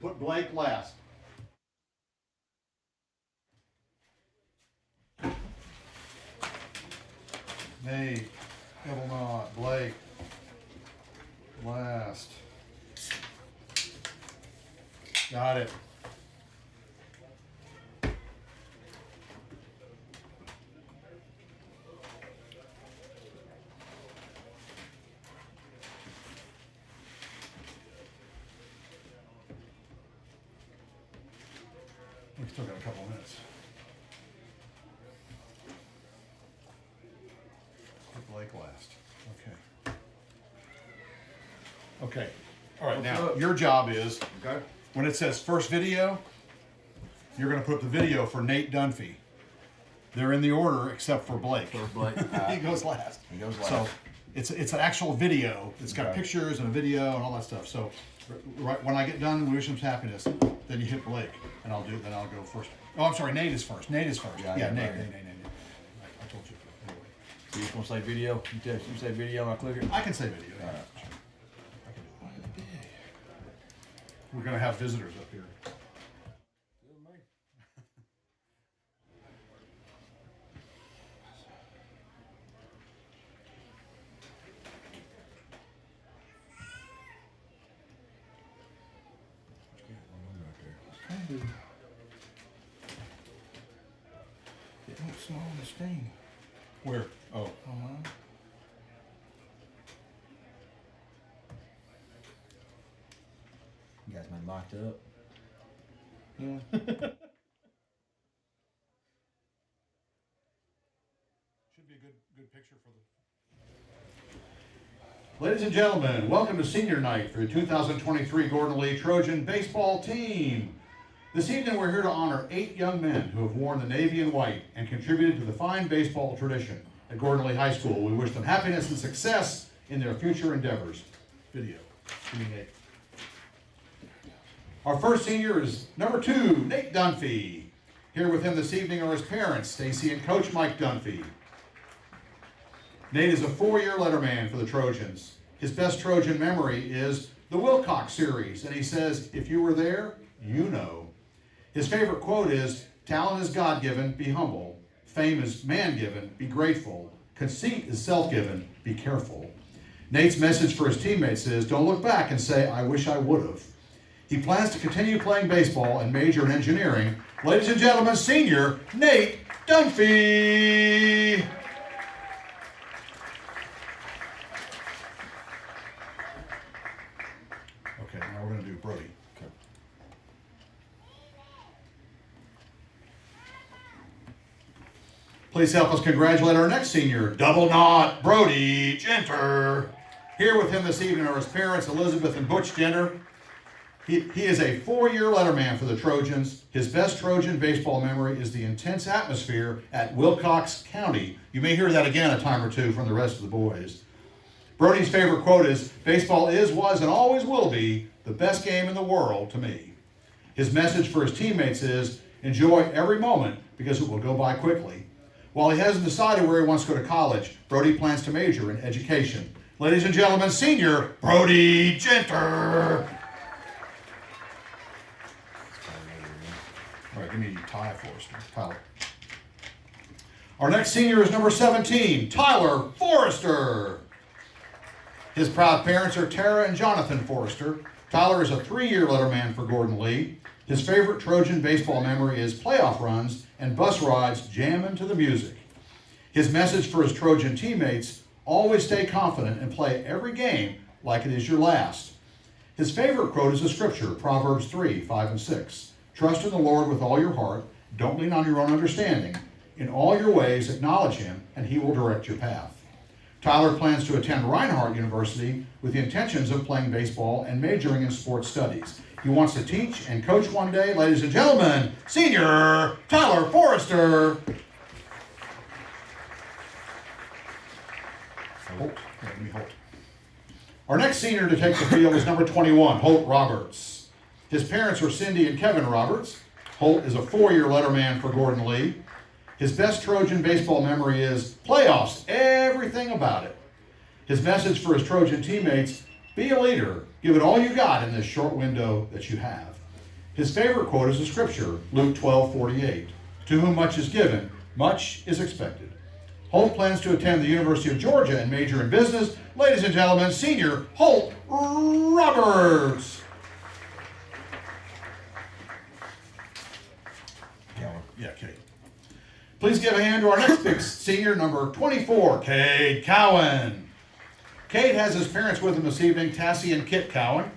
Put Blake last. Nate, double knot, Blake, last. Got it. We've still got a couple of minutes. Put Blake last. Okay. Okay. All right, now your job is, Okay. when it says first video, you're going to put the video for Nate Dunfee. They're in the order except for Blake. For Blake. He goes last. He goes last. So it's an actual video. It's got Okay. pictures and a video and all that stuff. So right when I get done, wish him happiness. Then you hit Blake, and I'll go first. Oh, I'm sorry. Nate is first. Nate is first. Yeah, Yeah, Nate. Nate. I told you. Anyway. So you just want to say video? You say video and I click it? I can say video. All right. Sure. I can do it. We're gonna have visitors up here. It looks small on the screen. Where? Oh. Online. You guys been locked up? Yeah. Should be a good picture for the. Ladies and gentlemen, welcome to senior night for the 2023 Gordon Lee Trojan baseball team. This evening we're here to honor 8 young men who have worn the navy and white and contributed to the fine baseball tradition at Gordon Lee High School. We wish them happiness and success in their future endeavors. Video. Give me Nate. Our first senior is number 2, Nate Dunfee. Here with him this evening are his parents, Stacy and Coach Mike Dunfee. Nate is a 4-year letterman for the Trojans. His best Trojan memory is the Wilcox series, and he says, if you were there, you know. His favorite quote is, talent is God-given, be humble. Fame is man-given, be grateful. Conceit is self-given, be careful. Nate's message for his teammates is, don't look back and say, I wish I would have. He plans to continue playing baseball and major in engineering. Ladies and gentlemen, senior Nate Dunfee. Okay, now we're going to do Brody. Okay. Please help us congratulate our next senior, double knot, Brody Genter. Here with him this evening are his parents, Elizabeth and Butch Genter. He is a 4-year letterman for the Trojans. His best Trojan baseball memory is the intense atmosphere at Wilcox County. You may hear that again a time or two from the rest of the boys. Brody's favorite quote is, baseball is, was, and always will be the best game in the world to me. His message for his teammates is, enjoy every moment because it will go by quickly. While he hasn't decided where he wants to go to college, Brody plans to major in education. Ladies and gentlemen, senior Brody Genter. All right, give me Ty Forrester, Tyler. Our next senior is number 17, Tyler Forrester. His proud parents are Tara and Jonathan Forrester. Tyler is a 3-year letterman for Gordon Lee. His favorite Trojan baseball memory is playoff runs and bus rides jamming to the music. His message for his Trojan teammates, always stay confident and play every game like it is your last. His favorite quote is a scripture, Proverbs 3, 5, and 6. Trust in the Lord with all your heart. Don't lean on your own understanding. In all your ways, acknowledge him, and he will direct your path. Tyler plans to attend Reinhardt University with the intentions of playing baseball and majoring in sports studies. He wants to teach and coach one day. Ladies and gentlemen, senior Tyler Forrester. Holt. Yeah, give me Holt. Our next senior to take the field is number 21, Holt Roberts. His parents are Cindy and Kevin Roberts. Holt is a 4-year letterman for Gordon Lee. His best Trojan baseball memory is playoffs, everything about it. His message for his Trojan teammates, be a leader. Give it all you got in this short window that you have. His favorite quote is a scripture, Luke 12:48. To whom much is given, much is expected. Holt plans to attend the University of Georgia and major in business. Ladies and gentlemen, senior Holt Roberts. Yeah, Kate. Please give a hand to our next big senior, number 24, Cade Cowan. Cade has his parents with him this evening, Tassie and Kit Cowan.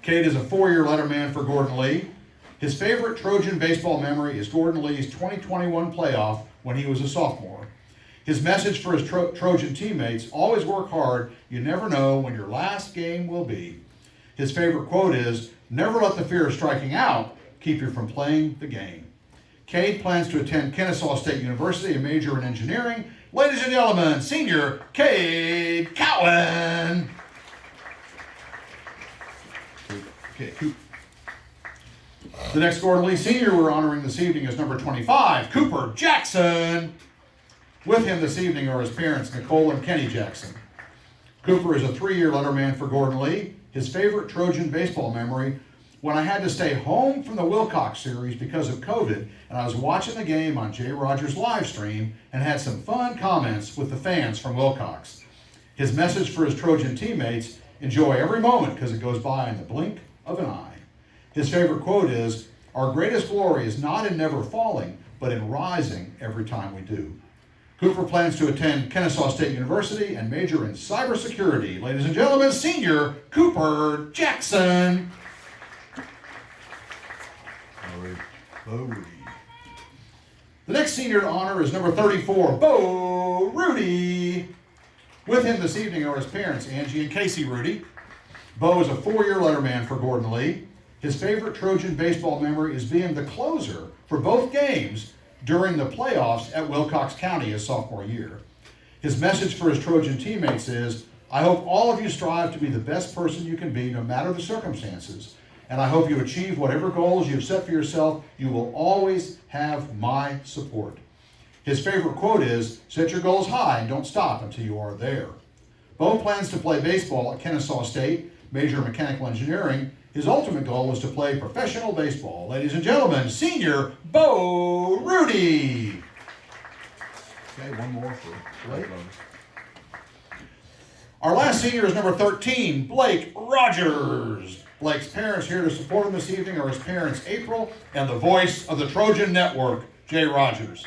Cade is a 4-year letterman for Gordon Lee. His favorite Trojan baseball memory is Gordon Lee's 2021 playoff when he was a sophomore. His message for his Trojan teammates, always work hard, you never know when your last game will be. His favorite quote is, never let the fear of striking out keep you from playing the game. Cade plans to attend Kennesaw State University and major in engineering. Ladies and gentlemen, senior Cade Cowan. Okay, the next Gordon Lee senior we're honoring this evening is number 25, Cooper Jackson. With him this evening are his parents, Nicole and Kenny Jackson. Cooper is a 3-year letterman for Gordon Lee. His favorite Trojan baseball memory, when I had to stay home from the Wilcox series because of COVID, and I was watching the game on Jay Rogers' live stream and had some fun comments with the fans from Wilcox. His message for his Trojan teammates, enjoy every moment because it goes by in the blink of an eye. His favorite quote is, our greatest glory is not in never falling, but in rising every time we do. Cooper plans to attend Kennesaw State University and major in cybersecurity. Ladies and gentlemen, senior Cooper Jackson. The next senior to honor is number 34, Bo Rudy. With him this evening are his parents, Angie and Casey Rudy. Bo is a 4-year letterman for Gordon Lee. His favorite Trojan baseball memory is being the closer for both games during the playoffs at Wilcox County his sophomore year. His message for his Trojan teammates is, I hope all of you strive to be the best person you can be no matter the circumstances. And I hope you achieve whatever goals you've set for yourself. You will always have my support. His favorite quote is, set your goals high and don't stop until you are there. Bo plans to play baseball at Kennesaw State, major in mechanical engineering. His ultimate goal was to play professional baseball. Ladies and gentlemen, senior Bo Rudy. Okay, one more for Blake. Our last senior is number 13, Blake Rogers. Blake's parents here to support him this evening are his parents, April, and the voice of the Trojan Network, Jay Rogers.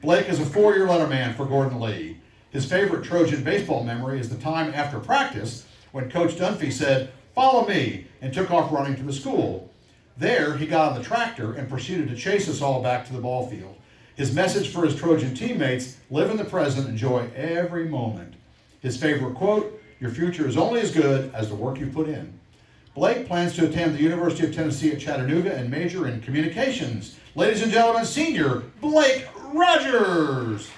Blake is a 4-year letterman for Gordon Lee. His favorite Trojan baseball memory is the time after practice when Coach Dunfee said, follow me, and took off running to the school. There, he got on the tractor and proceeded to chase us all back to the ball field. His message for his Trojan teammates, live in the present, enjoy every moment. His favorite quote, your future is only as good as the work you put in. Blake plans to attend the University of Tennessee at Chattanooga and major in communications. Ladies and gentlemen, senior Blake Rogers.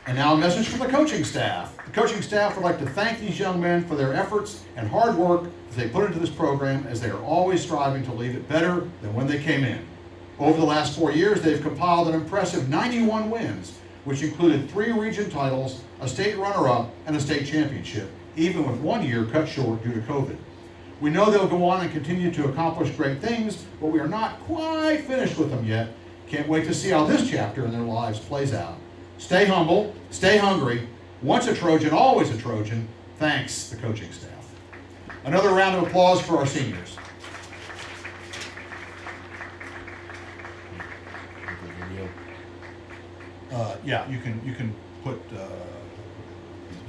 And now a message from the coaching staff. The coaching staff would like to thank these young men for their efforts and hard work that they put into this program, as they are always striving to leave it better than when they came in. Over the last 4 years, they've compiled an impressive 91 wins, which included 3 region titles, a state runner-up, and a state championship, even with 1 year cut short due to COVID. We know they'll go on and continue to accomplish great things, but we are not quite finished with them yet. Can't wait to see how this chapter in their lives plays out. Stay humble, stay hungry. Once a Trojan, always a Trojan. Thanks, the coaching staff. Another round of applause for our seniors. Yeah, you can put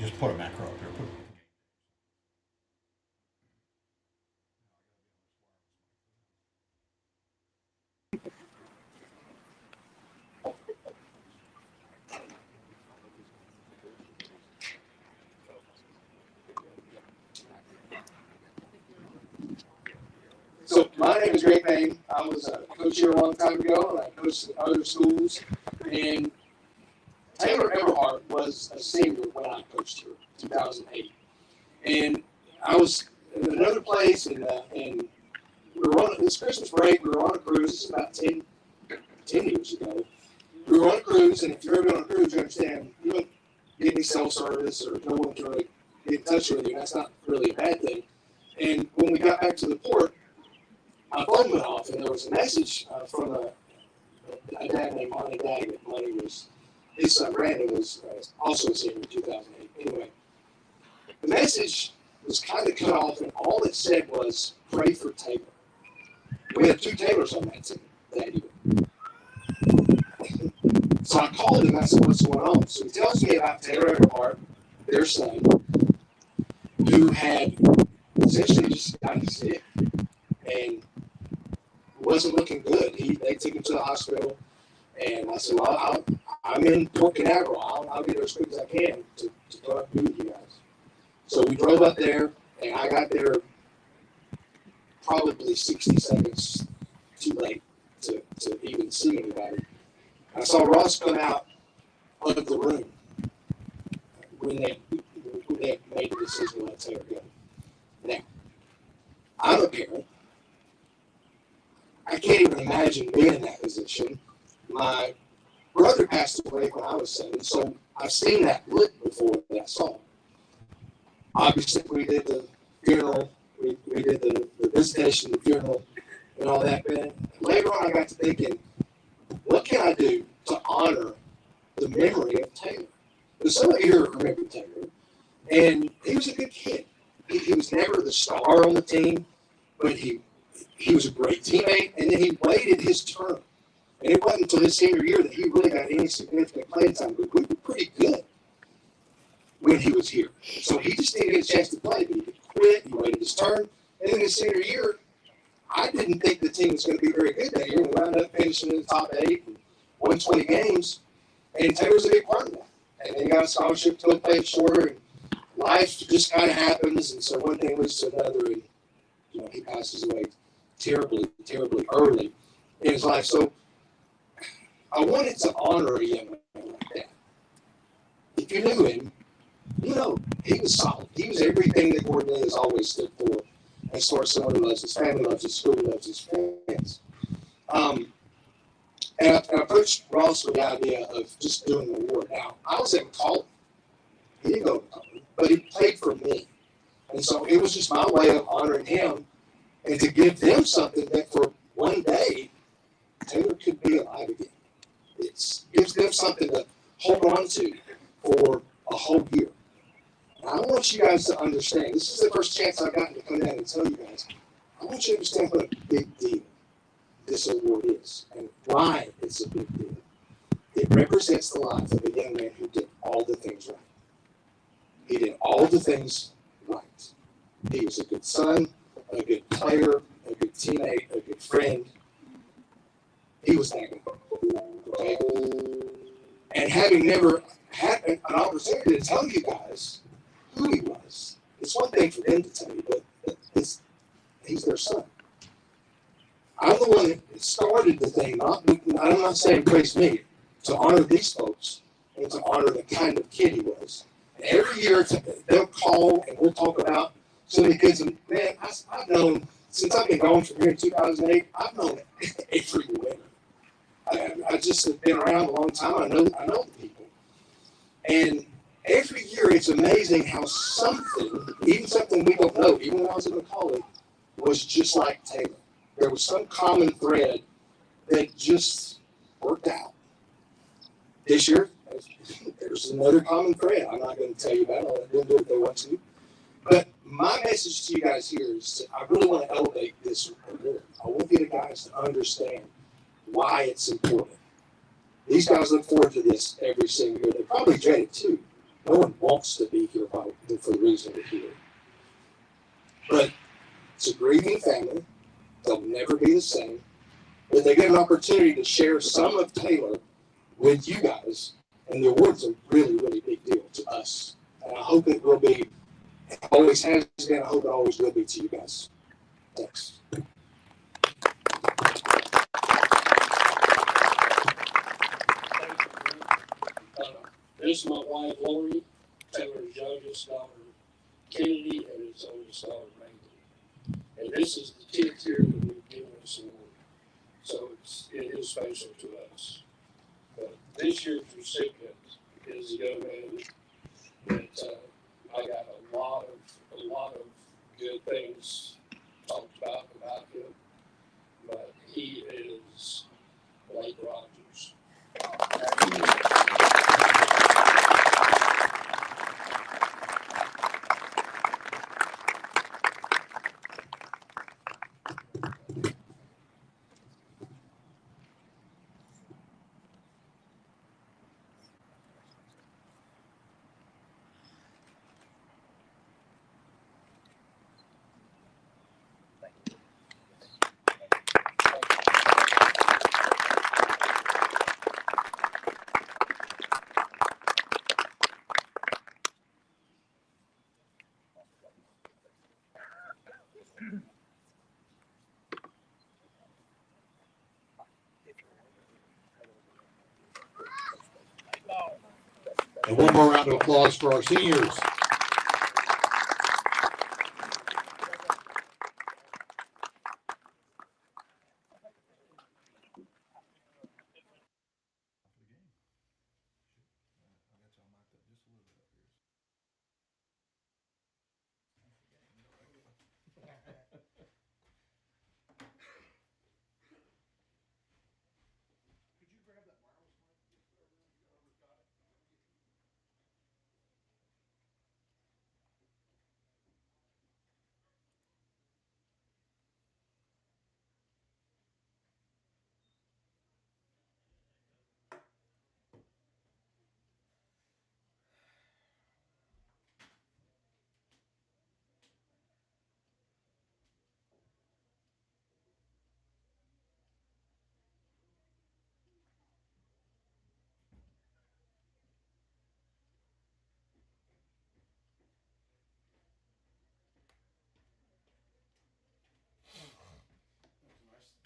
just put a macro up here. So my name is Greg Payne. I was a coach here a long time ago, and I coached at other schools. And Taylor Everhart was a senior when I coached here, 2008. And I was in another place, and we were on this Christmas break. We were on a cruise. This is about 10 years ago. We were on a cruise, and if you're ever on a cruise, you understand you don't get any cell service or no one to really get in touch with you. That's not really a bad thing. And when we got back to the port, my phone went off, and there was a message from a dad named Monty Daggett. Monty was, his son Brandon was also a senior in 2008. Anyway, the message was kind of cut off, and all it said was, pray for Taylor. We had 2 Taylors on that team that year. So I called him, I said, what's going on? So he tells me about Taylor Everhart, their son, who had essentially just gotten sick and wasn't looking good. They took him to the hospital, and I said, well, I'm in Port Canaveral. I'll get there as quick as I can to go up and meet you guys. So we drove up there, and I got there probably 60 seconds too late to even see anybody. I saw Ross come out of the room when they made the decision to let Taylor go. Now, I'm a parent. I can't even imagine being in that position. My brother passed away when I was 7, so I've seen that look before that I saw. Obviously, we did the funeral, we did the visitation, the funeral, and all that. But later on, I got to thinking, what can I do to honor the memory of Taylor? Because some of you here remember Taylor, and he was a good kid. He was never the star on the team, but he was a great teammate, and then he waited his turn. And it wasn't until his senior year that he really got any significant playing time. But we were pretty good when he was here. So he just didn't get a chance to play, but he could quit, he waited his turn. And then his senior year, I didn't think the team was going to be very good that year. We wound up finishing in the top 8 and won 20 games, and Taylor's a big part of that. And then he got a scholarship to play shorter, and life just kind of happens, and so one thing leads to another, and he passes away terribly, terribly early in his life. So I wanted to honor a young man like that. If you knew him, he was solid. He was everything that Gordon has always stood for. As far as someone who loves his family, loves his school, loves his friends. And I approached Ross with the idea of just doing the award. Now, I was at college. He didn't go to college, but he played for me. And so it was just my way of honoring him and to give them something that for one day, Taylor could be alive again. It gives them something to hold on to for a whole year. And I want you guys to understand, this is the first chance I've gotten to come down and tell you guys, I want you to understand what a big deal this award is and why it's a big deal. It represents the life of a young man who did all the things right. He did all the things right. He was a good son, a good player, a good teammate, a good friend. He was that good. Okay? And having never had an opportunity to tell you guys who he was, it's one thing for them to tell you, but he's their son. I'm the one that started the thing. I'm not saying praise me, to honor these folks and to honor the kind of kid he was. And every year they'll call and we'll talk about some of the kids. And man, I've known, since I've been gone from here in 2008, I've known every winner. I just have been around a long time. I know the people. And every year it's amazing how something, even something we don't know, even when I was in the college, was just like Taylor. There was some common thread that just worked out. This year, there's another common thread. I'm not going to tell you about it. I'll let them do what they want to. But my message to you guys here is I really want to elevate this award. I want you guys to understand why it's important. These guys look forward to this every single year. They probably dread it too. No one wants to be here for the reason they're here. But it's a grieving family. They'll never be the same. But they get an opportunity to share some of Taylor with you guys. And the award's a really, really big deal to us. And I hope it will be, it always has been, I hope it always will be to you guys. Thanks. This is my wife, Lori, Taylor's youngest daughter, Kennedy, and his oldest daughter, Megan. And this is the 10th year that we've given this award. So it is special to us. But this year's recipient is a young man that I got a lot of good things talked about him, but he is Blake Rogers. And one more round of applause for our seniors.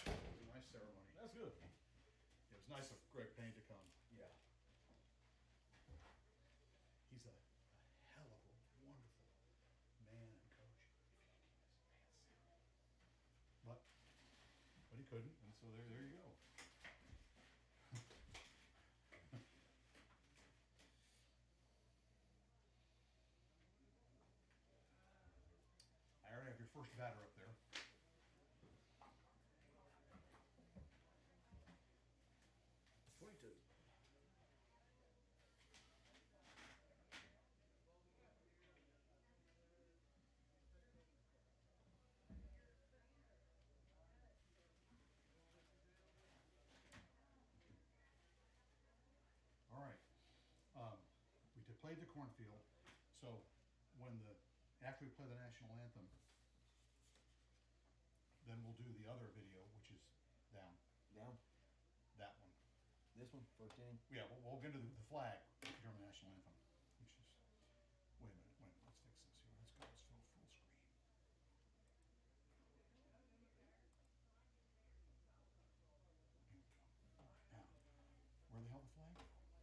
It was a nice ceremony. That's good. It was nice of Greg Payne to come. Yeah. He's a hell of a wonderful man and coach. But he couldn't, and so there you go. I already have your first batter up there. All right. We played the cornfield, so after we play the national anthem, then we'll do the other video, which is down. That one. This one, first inning. Yeah, we'll get to the flag during the national anthem, which is. Wait a minute. Let's fix this here. Let's go. Let's fill full screen. Now, where the hell the flag?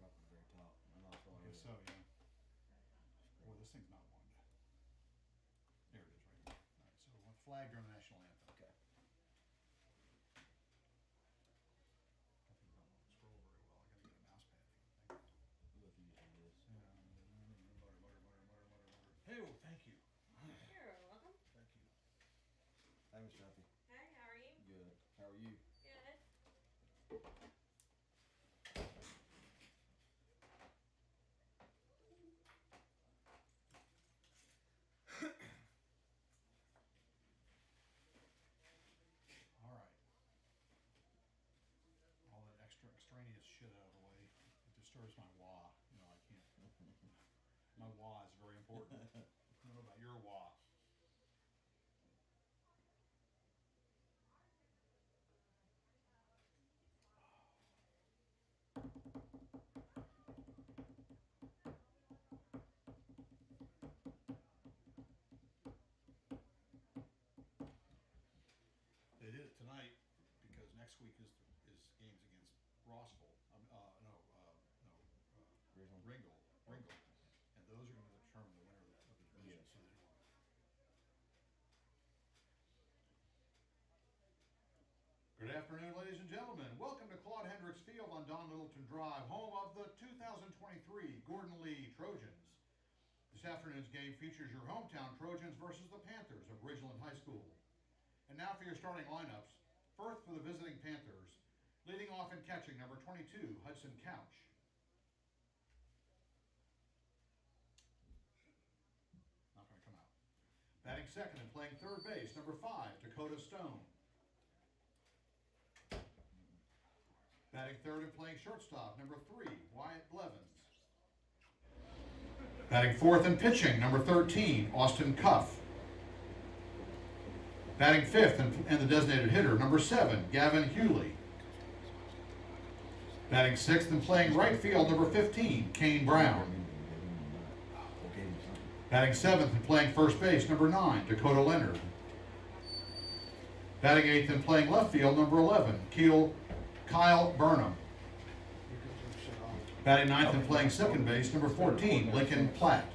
Probably the very top. I know it's I guess so, yeah. Boy, this thing's not one to. There it is, right there. All right, so we want the flag during the national anthem. Okay. I think I don't scroll very well. I gotta get a mouse pad for the thing. We'll let you use this. Mutter. Hey, oh, thank you. You're welcome. Thank you. Hey, Miss Dunfee. Hi, how are you? Good. How are you? Good. All right. All that extraneous shit out of the way. It disturbs my wah. I can't. My wah is very important. I don't know about your wah. They did it tonight because next week is games against Rossville. Ringgold, and those are going to determine the winner of the division. Yes. So good afternoon, ladies and gentlemen. Welcome to Claude Hendricks Field on Don Littleton Drive, home of the 2023 Gordon Lee Trojans. This afternoon's game features your hometown Trojans versus the Panthers of Ridgeland High School. And now for your starting lineups. First for the visiting Panthers. Leading off and catching, number 22, Hudson Couch. Not going to come out. Batting second and playing third base, number 5, Dakota Stone. Batting third and playing shortstop, number 3, Wyatt Blevins. Batting fourth and pitching, number 13, Austin Cuff. Batting fifth and the designated hitter, number 7, Gavin Hewley. Batting sixth and playing right field, number 15, Kane Brown. Batting seventh and playing first base, number 9, Dakota Leonard. Batting eighth and playing left field, number 11, Kyle Burnham. Batting ninth and playing second base, number 14, Lincoln Platt.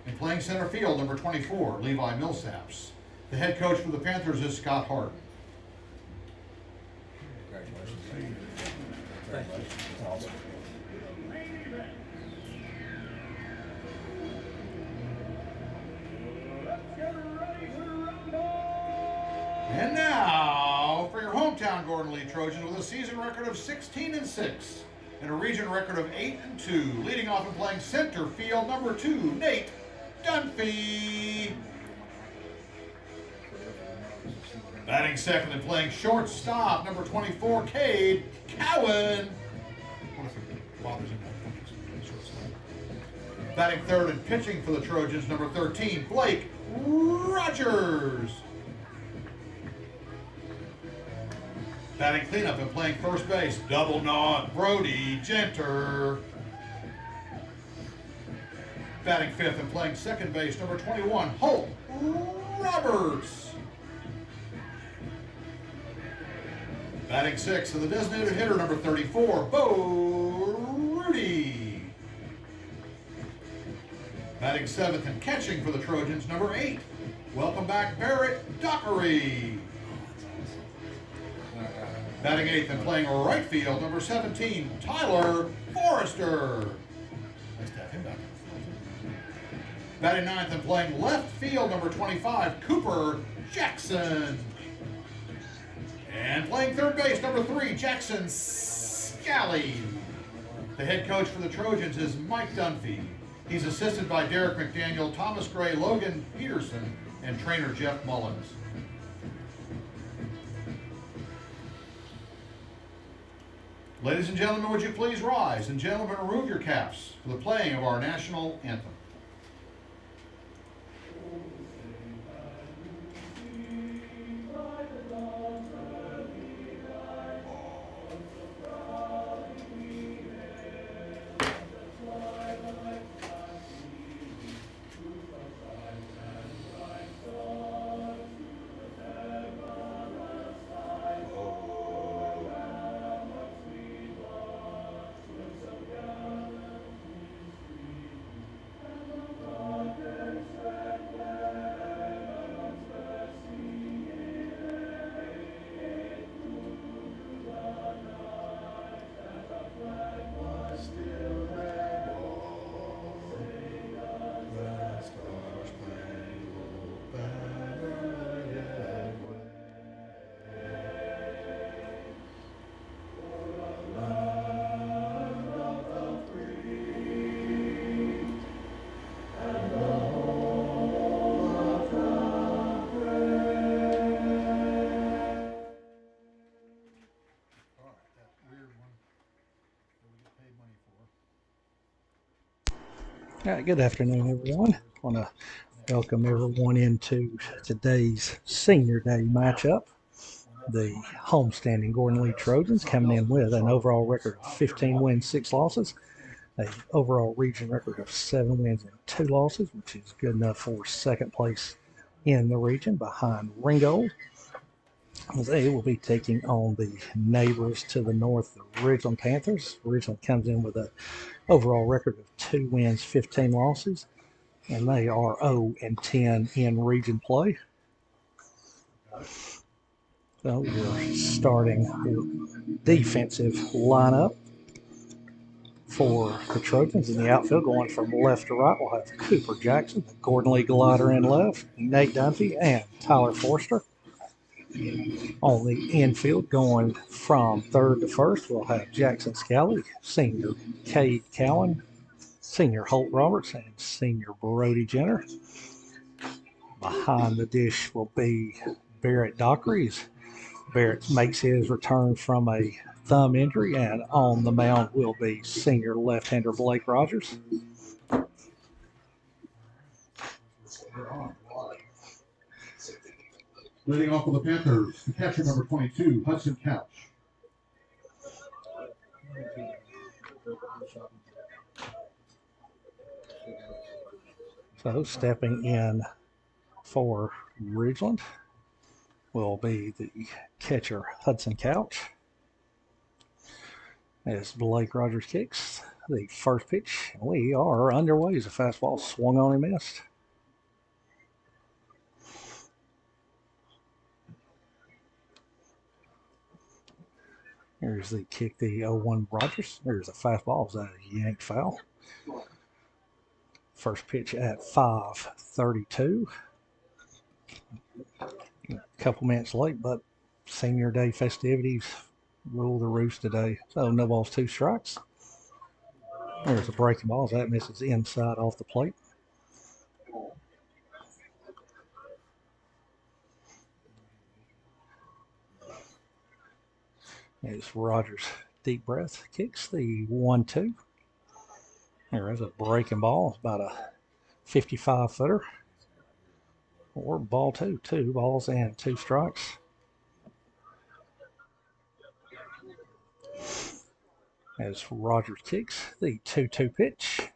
And playing center field, number 24, Levi Millsaps. The head coach for the Panthers is Scott Hart. Congratulations. Congratulations. That's awesome. And now for your hometown Gordon Lee Trojans with a season record of 16-6 and a region record of 8-2. Leading off and playing center field, number 2, Nate Dunfee. Batting second and playing shortstop, number 24, Cade Cowan. Batting third and pitching for the Trojans, number 13, Blake Rogers. Batting cleanup and playing first base, double knot, Brody Genter. Batting fifth and playing second base, number 21, Holt Roberts. Batting sixth and the designated hitter, number 34, Bo Rudy. Batting seventh and catching for the Trojans, number 8, welcome back, Barrett Dockery. Batting eighth and playing right field, number 17, Tyler Forrester. Nice to have him back. Batting ninth and playing left field, number 25, Cooper Jackson. And playing third base, number 3, Jackson Scally. The head coach for the Trojans is Mike Dunfee. He's assisted by Derek McDaniel, Thomas Gray, Logan Peterson, and trainer Jeff Mullins. Ladies and gentlemen, would you please rise, and gentlemen, remove your caps for the playing of our national anthem. All right, good afternoon, everyone. I want to welcome everyone into today's Senior Day matchup. The homestanding Gordon Lee Trojans coming in with an overall record of 15 wins, 6 losses, a overall region record of 7 wins and 2 losses, which is good enough for second place in the region behind Ringgold. They will be taking on the neighbors to the north, the Ridgeland Panthers. Ridgeland comes in with an overall record of 2 wins, 15 losses, and they are 0-10 in region play. So you're starting your defensive lineup. For the Trojans in the outfield, going from left to right, we'll have Cooper Jackson, Gordon Lee Glider in left, Nate Dunfee, and Tyler Forster. On the infield, going from third to first, we'll have Jackson Scally, senior Cade Cowan, senior Holt Roberts, and senior Brody Jenner. Behind the dish will be Barrett Dockery. Barrett makes his return from a thumb injury, and on the mound will be senior left-hander Blake Rogers. Leading off for the Panthers, the catcher number 22, Hudson Couch. So stepping in for Ridgeland will be the catcher Hudson Couch. As Blake Rogers kicks the first pitch, we are underway as a fastball swung on and missed. Here's the kick, the 0-1 Rogers. There's a fastball. Is that a yanked foul? First pitch at 5:32. A couple minutes late, but senior day festivities rule the roost today. So no balls, 2 strikes. There's a breaking ball. That misses inside off the plate. As Rogers deep breath kicks the 1-2. There is a breaking ball. It's about a 55-footer. Or ball 2. 2 balls and 2 strikes. As Rogers kicks the 2-2 pitch.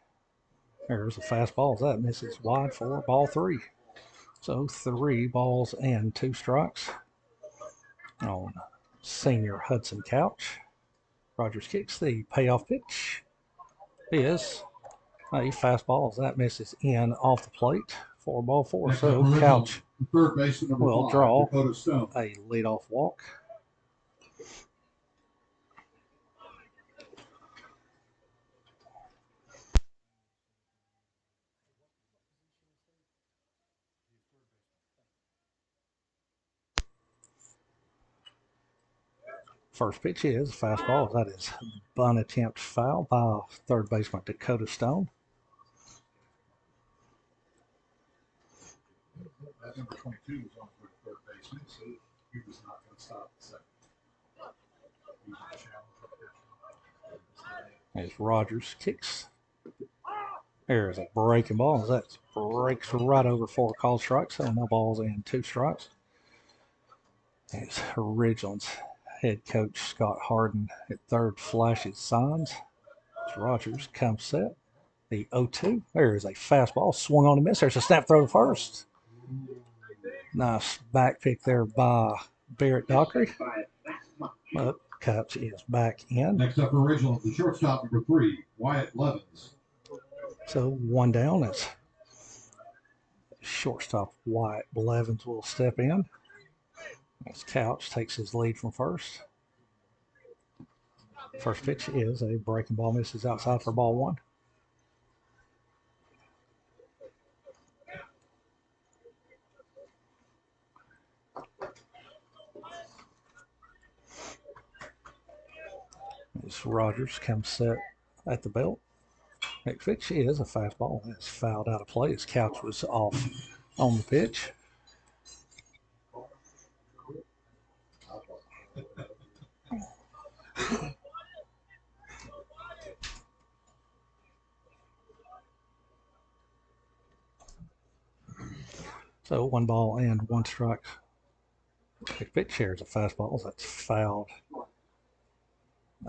There's a fastball. That misses wide for ball 3. So 3 balls and 2 strikes on senior Hudson Couch. Rogers kicks the payoff pitch. Is a fastball. That misses in off the plate for ball 4. Next So up, Couch third baseman number will 5, draw Dakota Stone. a leadoff walk. First pitch is a fastball. That is bunt attempt foul by third baseman Dakota Stone. That number 22 was on for the third baseman, so he was not going to stop the second. As Rogers kicks. There's a breaking ball. That breaks right over 4 called strikes. So no balls and 2 strikes. As Ridgeland's head coach Scott Harden at third flashes signs. As Rogers comes set. The 0-2. There's a fastball swung on and miss. There's a snap throw to first. Nice back pick there by Barrett Dockery. But Couch is back in. Next up for Ridgeland, the shortstop number 3, Wyatt Levins. So 1 down. As shortstop Wyatt Levins will step in. As Couch takes his lead from first. First pitch is a breaking ball, misses outside for ball 1. As Rogers comes set at the belt. Next pitch is a fastball. That's fouled out of play as Couch was off on the pitch. So 1 ball and 1 strike. Next pitch here is a fastball. That's fouled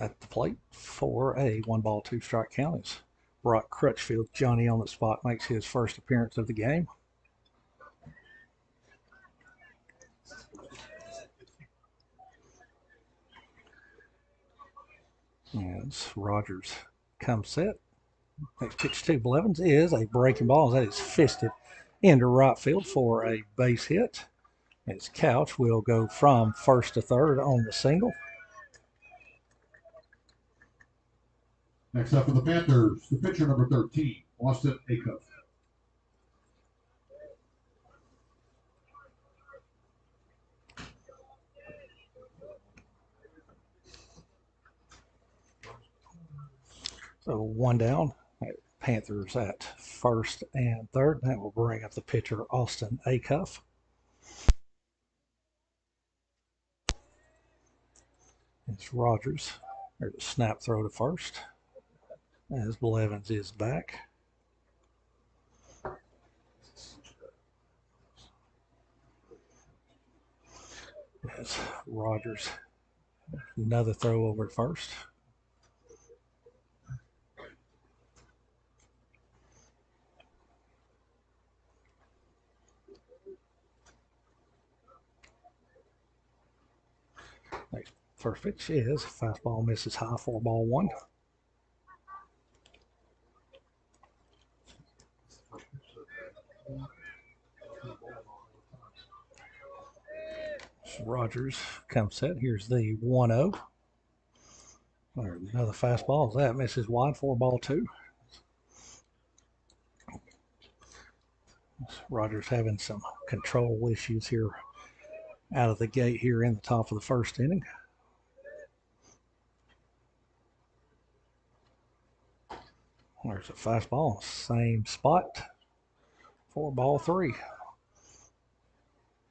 at the plate for a 1 ball, 2 strike count. As Brock Crutchfield, Johnny on the spot, makes his first appearance of the game. As Rogers comes set. Next pitch to Blevins is a breaking ball. That is fisted into right field for a base hit. As Couch will go from first to third on the single. Next up for the Panthers, the pitcher number 13, Austin Acuff. So one down. Panthers at first and third. That will bring up the pitcher, Austin Acuff. It's Rogers. There's a snap throw to first as Blevins is back. As Rogers, another throw over to first. Next first pitch is fastball, misses high, 4-1. Rogers comes set. Here's the 1-0. Another fastball. That misses wide, 4-2. Rogers having some control issues here out of the gate here in the top of the first inning. There's a fastball, same spot, 4-3.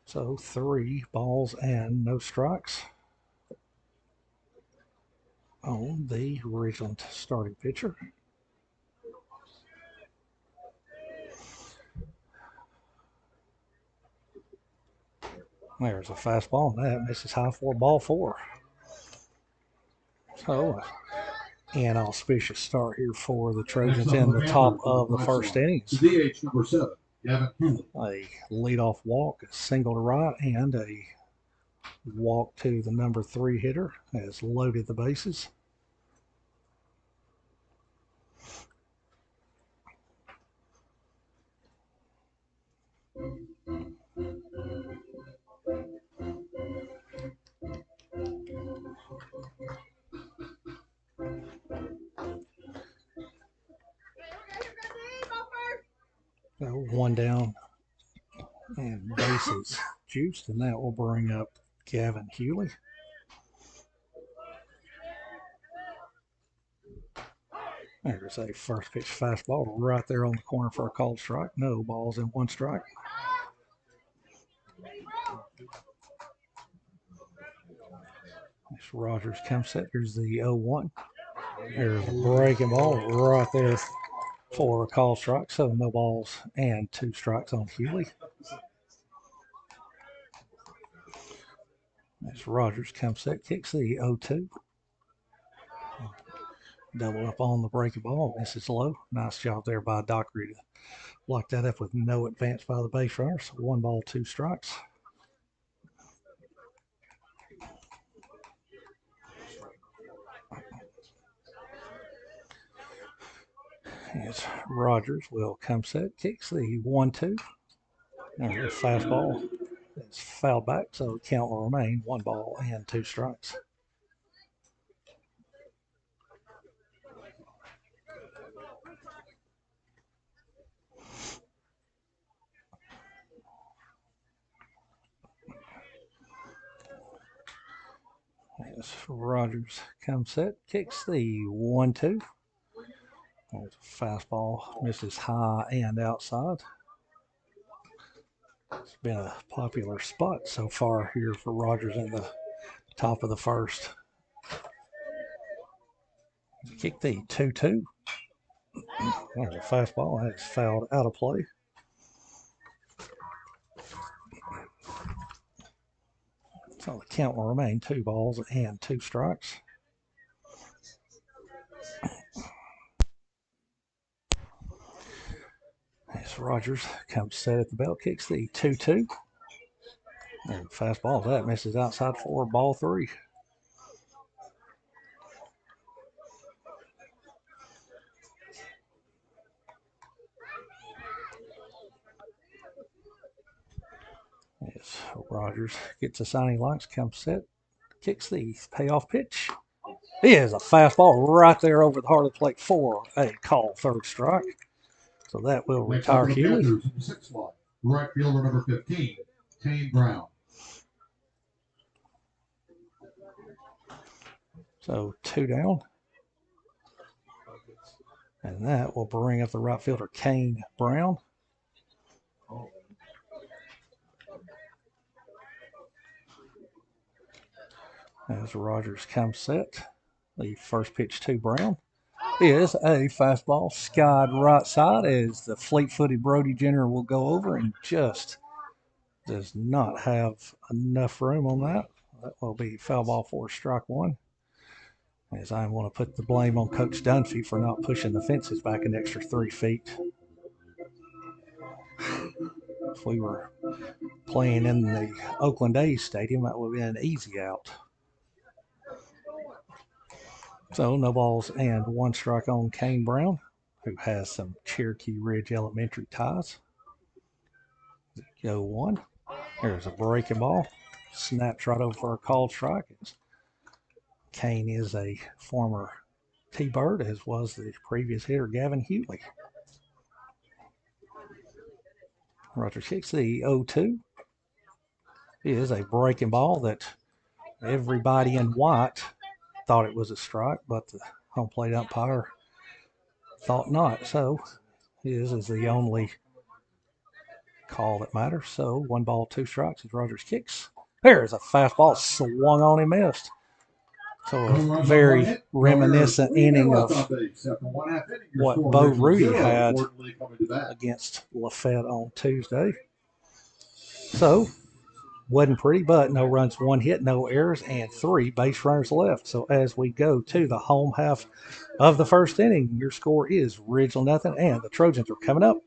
So 3 balls and no strikes on the Ridgeland starting pitcher. There's a fastball, and that misses high, 4-4. So inauspicious start here for the Trojans in the top of the first innings. DH number 7, Gavin Henley. A leadoff walk, a single to right, and a walk to the number 3 hitter has loaded the bases. So one down and bases juiced, and that will bring up Gavin Hewley. There's a first pitch fastball right there on the corner for a called strike. No balls and 1 strike. This Rogers comes set. Here's the 0-1. There's a breaking ball right there for a called strike. So no balls and 2 strikes on Hewley. As Rogers comes set, kicks the 0-2. Double up on the breaking ball. Misses low. Nice job there by Dockery to block that up with no advance by the base runner. So 1 ball, 2 strikes. As Rogers will come set, kicks the 1-2. There's a fastball. It's fouled back, so the count will remain 1 ball and 2 strikes. As Rogers comes set, kicks the 1-2. There's a fastball, misses high and outside. It's been a popular spot so far here for Rogers in the top of the first. Kick the 2-2. There's a fastball. That's fouled out of play. So the count will remain 2 balls and 2 strikes. As Rogers comes set at the belt, kicks the 2-2. And fastball, that misses outside for ball 3. As Rogers gets a sign he likes, comes set, kicks the payoff pitch. He has a fastball right there over the heart of the plate for a call third strike. So that will Next retire up for the Hewley. Panthers, in the sixth slot, right fielder number 15, Kane Brown. So 2 down. And that will bring up the right fielder, Kane Brown. As Rogers comes set, the first pitch to Brown is a fastball skied right side as the fleet-footed Brody Jenner will go over and just does not have enough room on that. That will be foul ball for strike one. As I want to put the blame on Coach Dunfee for not pushing the fences back an extra 3 feet. If we were playing in the Oakland A's stadium, that would have been an easy out. So no balls and 1 strike on Kane Brown, who has some Cherokee Ridge Elementary ties. 0-1. There's a breaking ball. Snaps right over for a called strike. Kane is a former T-Bird, as was the previous hitter, Gavin Hewley. Rogers kicks the 0-2. It is a breaking ball that everybody in white thought it was a strike, but the home plate umpire thought not. So his is the only call that matters. So 1 ball, 2 strikes as Rogers kicks. There's a fastball swung on and missed. So a very reminiscent inning of what Bo Rudy had against Lafette on Tuesday. So wasn't pretty, but no runs, 1 hit, no errors, and 3 base runners left. So as we go to the home half of the first inning, your score is Ridgeland nothing, and the Trojans are coming up.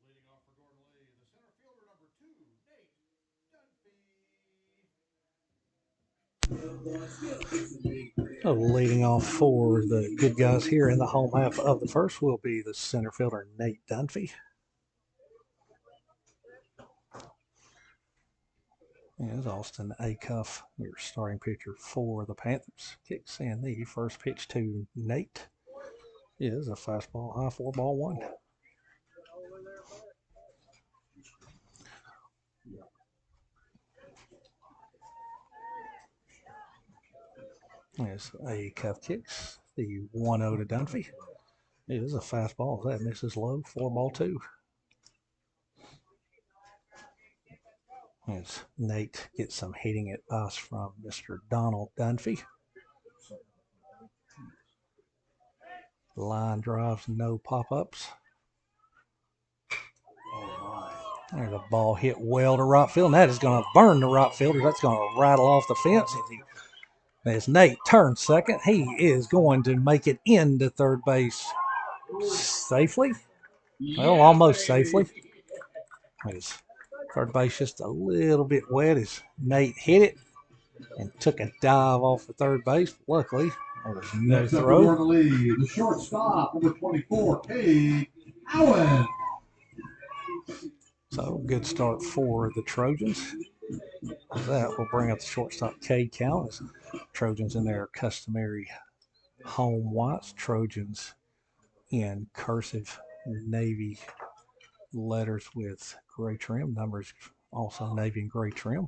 Leading off for Gordon Lee, the center fielder number 2, Nate Dunfee. So leading off for the good guys here in the home half of the first will be the center fielder, Nate Dunfee. Is Austin Acuff, your starting pitcher for the Panthers. Kicks in the first pitch to Nate. Is a fastball high, 4-1. As Acuff kicks the 1-0 to Dunfee. It is a fastball. That misses low, 4-2. As Nate gets some hitting advice from Mr. Donald Dunfee. Line drives, no pop-ups. There's a ball hit well to right field, and that is going to burn the right fielder. That's going to rattle off the fence. As Nate turns second, he is going to make it into third base safely. Well, almost safely. As third base just a little bit wet as Nate hit it and took a dive off the third base. Luckily, there was no Next up throw. for the lead, the shortstop, number 24, Cade Allen. So good start for the Trojans. That will bring up the shortstop, Cade Cowan. Trojans in their customary home whites. Trojans in cursive navy letters with gray trim. Numbers also navy and gray trim.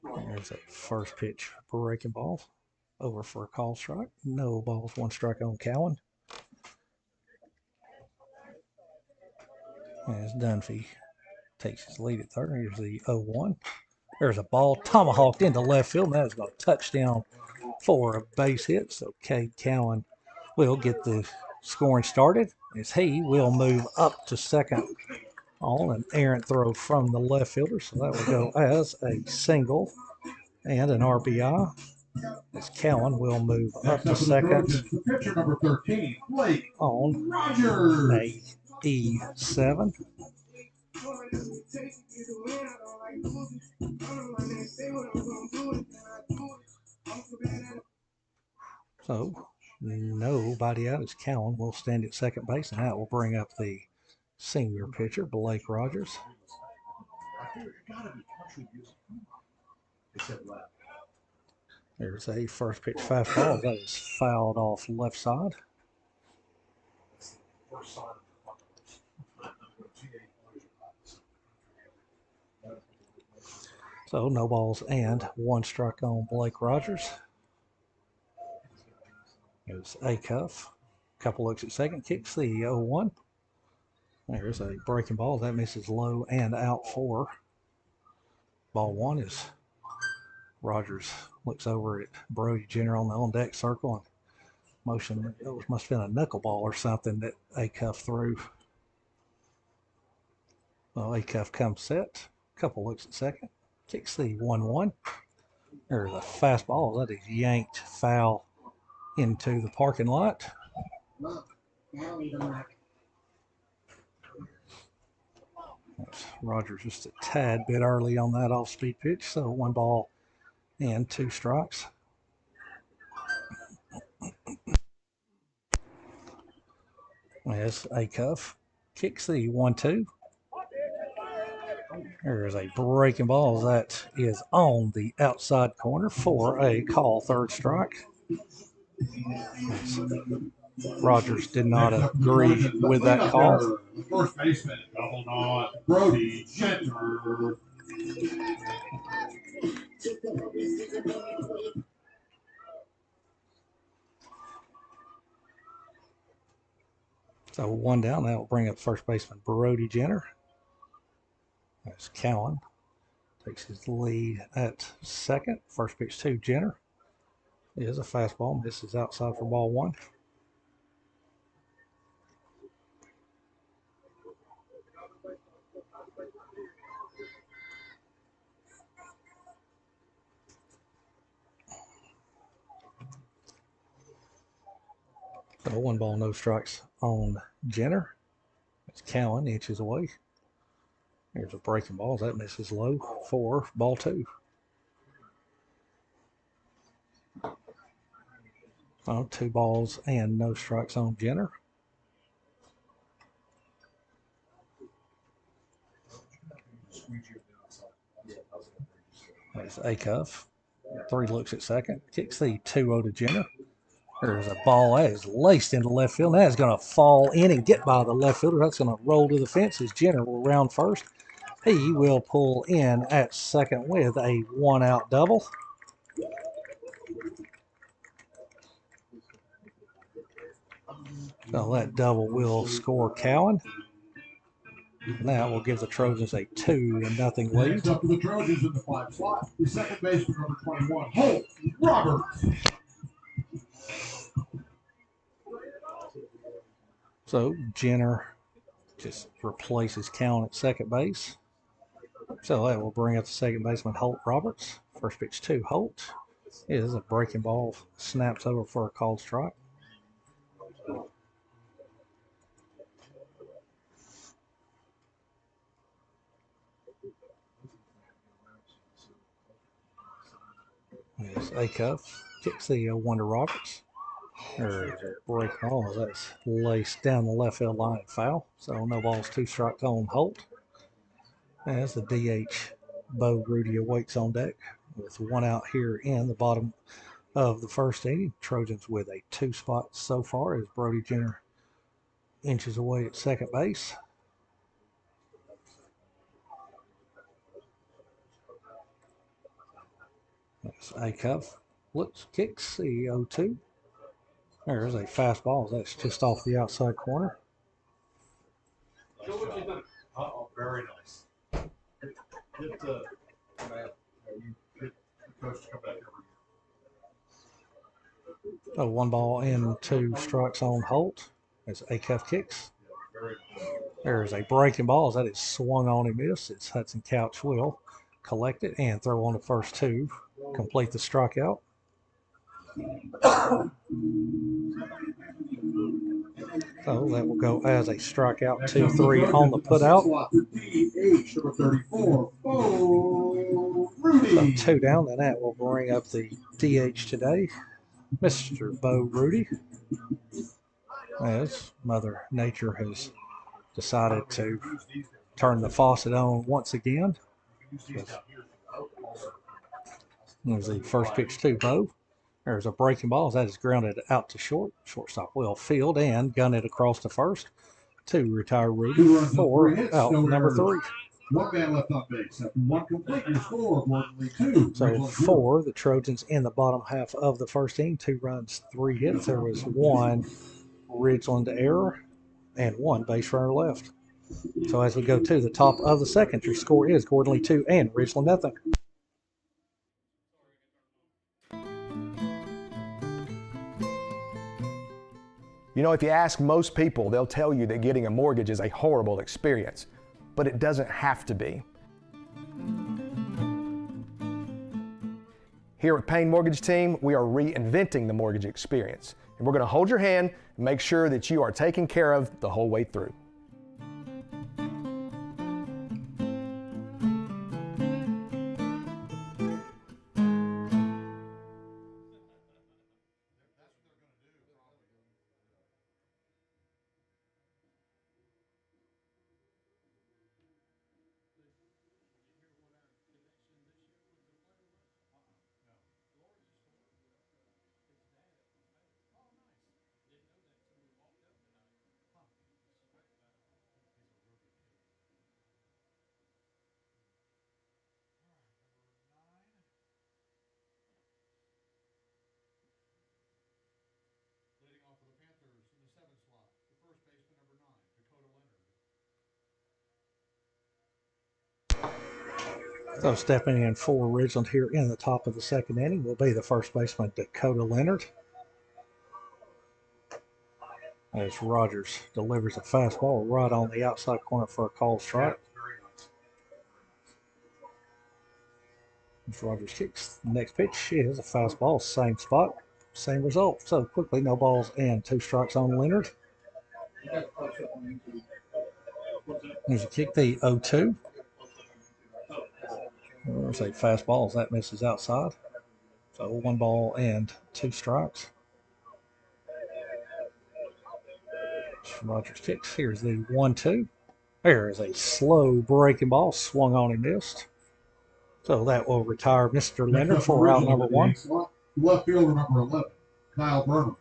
There's a first pitch breaking ball. Over for a call strike. No balls, 1 strike on Cowan. As Dunfee takes his lead at third. Here's the 0-1. There's a ball tomahawked into left field, and that is going to touchdown for a base hit. So Cade Cowan will get the scoring started as he will move up to second on an errant throw from the left fielder. So that will go as a single and an RBI. As Cowan will move up to second. The pitcher, number 13, Blake On Rogers. a E7. So nobody out as Cowan will stand at second base, and that will bring up the senior pitcher, Blake Rogers. There's a first pitch fastball that is fouled off left side. So no balls and 1 strike on Blake Rogers. There's Acuff. Couple looks at second, kicks the 0-1. There's a breaking ball that misses low and out for ball 1. Is Rogers looks over at Brody Jenner on the on deck circle and motion. It must have been a knuckleball or something that Acuff threw. Well, Acuff comes set. Couple looks at second. Kicks the 1-1. There's a fastball that is yanked foul into the parking lot. Rogers just a tad bit early on that off-speed pitch, so 1 ball and 2 strikes. As Acuff kicks the 1-2. There is a breaking ball that is on the outside corner for a call, 3rd strike. Rogers did not agree with that call. First baseman, double knot, Brody Jenner. So 1 down. That will bring up first baseman Brody Jenner. That's Cowan. Takes his lead at second. First pitch to Jenner is a fastball. Misses outside for ball 1. So 1 ball, no strikes on Jenner. It's Cowan, inches away. Here's a breaking ball. That misses low for ball 2. So 2 balls and no strikes on Jenner. There's Acuff. 3 looks at second. Kicks the 2-0 to Jenner. There's a ball that is laced into left field. That is going to fall in and get by the left fielder. That's going to roll to the fence as Jenner will round first. He will pull in at second with a 1-out double. So that double will score Cowan. That will give the Trojans a 2-0 lead. Up to the Trojans in the 5 slot. The second baseman, number 21, Holt Roberts. So Jenner just replaces Cowan at second base. So that will bring up the second baseman, Holt Roberts. First pitch to Holt is a breaking ball, snaps over for a called strike. There's Acuff, kicks the 1 to Roberts. There's a break ball that's laced down the left field line, foul. So no balls, 2 strikes on Holt. As the DH, Bo Rudy awaits on deck with 1 out here in the bottom of the first inning. Trojans with a 2 spot so far as Brody Jenner inches away at second base. That's Acuff. Looks, kicks the 0-2. There's a fastball that's just off the outside corner. Uh-oh, very nice. Get the coach to come back every year. 1 ball and 2 strikes on Holt as Acuff kicks. There's a breaking ball as that is swung on and missed. It's Hudson Couch will collect it and throw on the first 2, complete the strikeout. So that will go as a strikeout, 2-3 on the putout. So 2 down, and that will bring up the DH today, Mr. Bo Rudy. As Mother Nature has decided to turn the faucet on once again. There's the first pitch to Bo. There's a breaking ball. That is grounded out to short. Shortstop will field and gun it across to first to retire Rudy for out number 3. 1 man left on base. After 1 complete, your score, Gordon 2. So for the Trojans in the bottom half of the first inning, 2 runs, 3 hits. There was 1 Ridgeland error and 1 base runner left. So as we go to the top of the second, your score is Gordon 2 and Ridgeland nothing. You know, if you ask most people, they'll tell you that getting a mortgage is a horrible experience, but it doesn't have to be. Here at Payne Mortgage Team, we are reinventing the mortgage experience, and we're going to hold your hand and make sure that you are taken care of the whole way through. Leading off for the Panthers in the 7th slot, the first baseman, number 9, Dakota Leonard. So stepping in for Ridgeland here in the top of the second inning will be the first baseman, Dakota Leonard. As Rogers delivers a fastball right on the outside corner for a called strike. As Rogers kicks, the next pitch is a fastball, same spot, same result. So quickly, no balls and 2 strikes on Leonard. There's a kick, the 0-2. There's a fastball as that misses outside. So 1 ball and 2 strikes. Rogers kicks. Here's the 1-2. There is a slow breaking ball, swung on and missed. So that will retire Mr. Next Leonard up for out original number in the 1. eighth slot, left fielder number 11, Kyle Burnham.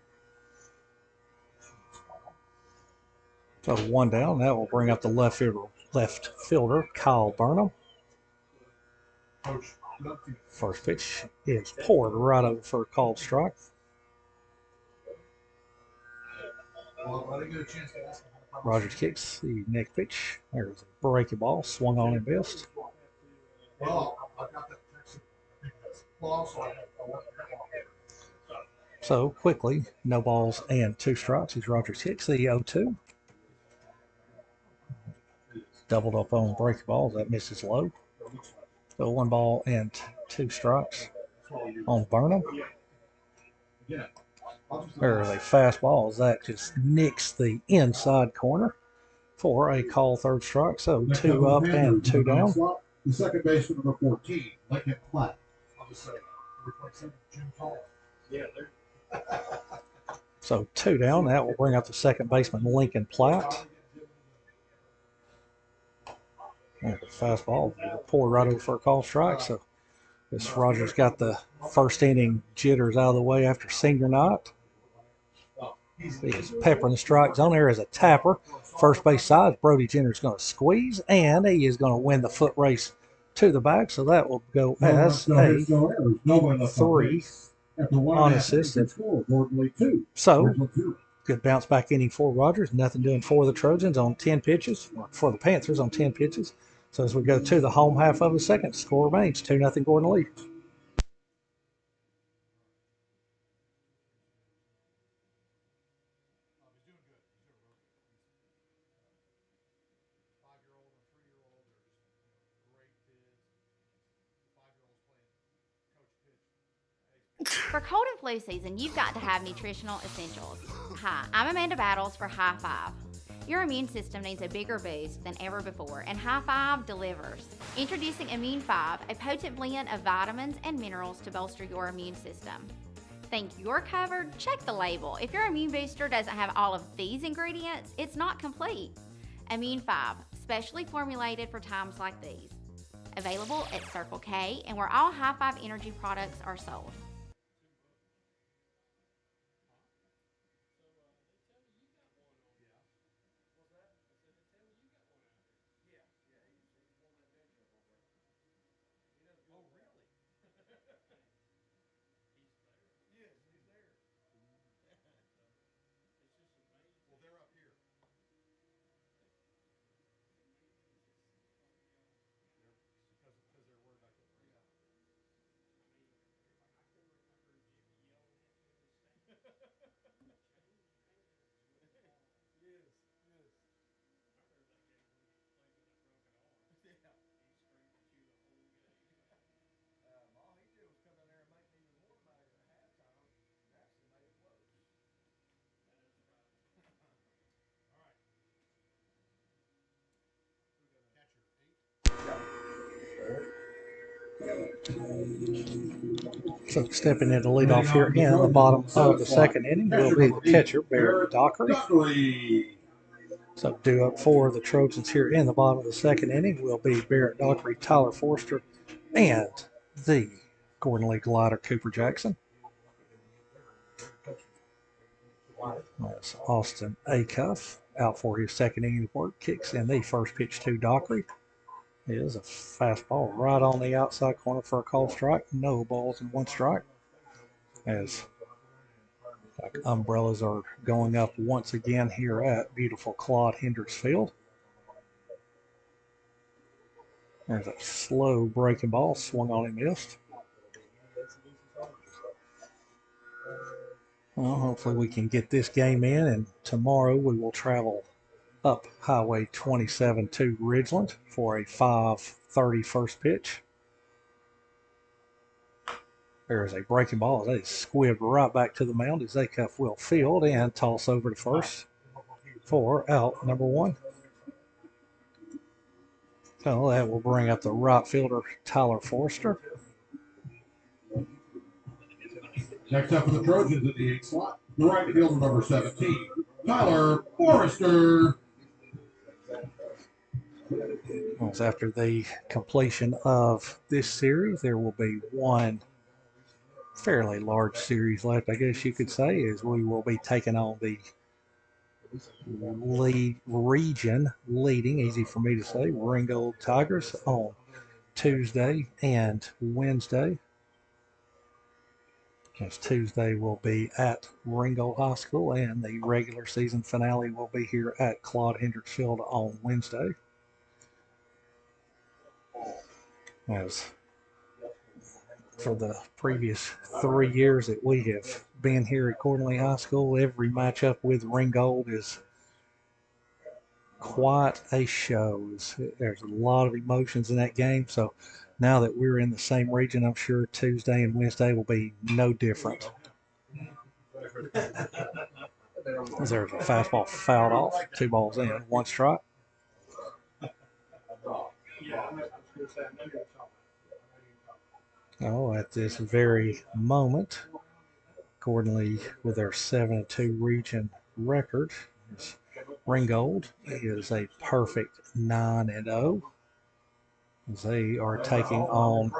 So 1 down. That will bring up the left fielder Kyle Burnham. Coach Dunfee. First pitch is poured right over for a called strike. Well, I didn't get a chance to ask him. Rogers kicks the next pitch. There's a breaking ball, swung on and missed. Well, I got that text. I think that's long, so I want to cut off. So quickly, no balls and 2 strikes as Rogers kicks the 0-2. Doubled up on breaking balls. That misses low. So 1 ball and 2 strikes on Burnham. There's a fastball as that just nicks the inside corner for a call 3rd strike. So 2 up and 2 down. The second baseman number 14, Lincoln Platt. So 2 down. That will bring up the second baseman Lincoln Platt. And the fastball poured right over for a call strike. So this Rogers got the first inning jitters out of the way after senior night. He is peppering the strike zone. There is a tapper. First base side, Brody Jenner is going to squeeze, and he is going to win the foot race to the back. So that will go as a 3 unassisted. So good bounce back inning for Rogers. Nothing doing for the Trojans on 10 pitches, or for the Panthers on 10 pitches. So as we go to the home half of the second, score remains 2-0 Gordon lead. For cold and flu season, you've got to have nutritional essentials. Hi, I'm Amanda Battles for High Five. Your immune system needs a bigger boost than ever before, and High Five delivers. Introducing Immune 5, a potent blend of vitamins and minerals to bolster your immune system. Think you're covered? Check the label. If your immune booster doesn't have all of these ingredients, it's not complete. Immune 5, specially formulated for times like these. Available at Circle K and where all High Five energy products are sold. So stepping in to lead off here in the bottom of the second inning will be the catcher, Barrett Dockery. So due up for the Trojans here in the bottom of the second inning will be Barrett Dockery, Tyler Forster, and the Gordon League glider, Cooper Jackson. That's Austin Acuff out for his second inning work. Kicks in the first pitch to Dockery. It is a fastball right on the outside corner for a called strike. No balls and 1 strike. As umbrellas are going up once again here at beautiful Claude Hendricks Field. There's a slow breaking ball, swung on and missed. Well, hopefully we can get this game in, and tomorrow we will travel up Highway 27 to Ridgeland for a 5:30 first pitch. There is a breaking ball. That is squibbed right back to the mound as Acuff will field and toss over to first for out number 1. So that will bring up the right fielder, Tyler Forster. Next up for the Trojans in the 8th slot, the right fielder number 17, Tyler Forrester. As after the completion of this series, there will be one fairly large series left, I guess you could say, as we will be taking on the region leading, easy for me to say, Ringgold Tigers on Tuesday and Wednesday. As Tuesday will be at Ringgold High School, and the regular season finale will be here at Claude Hendricks Field on Wednesday. As for the previous 3 years that we have been here at Cornley High School, every matchup with Ringgold is quite a show. There's a lot of emotions in that game. So now that we're in the same region, I'm sure Tuesday and Wednesday will be no different. There's a fastball fouled off, 2 balls in, 1 strike. Oh, at this very moment, accordingly with their 7-2 region record, Ringgold is a perfect 9-0. As they are taking on,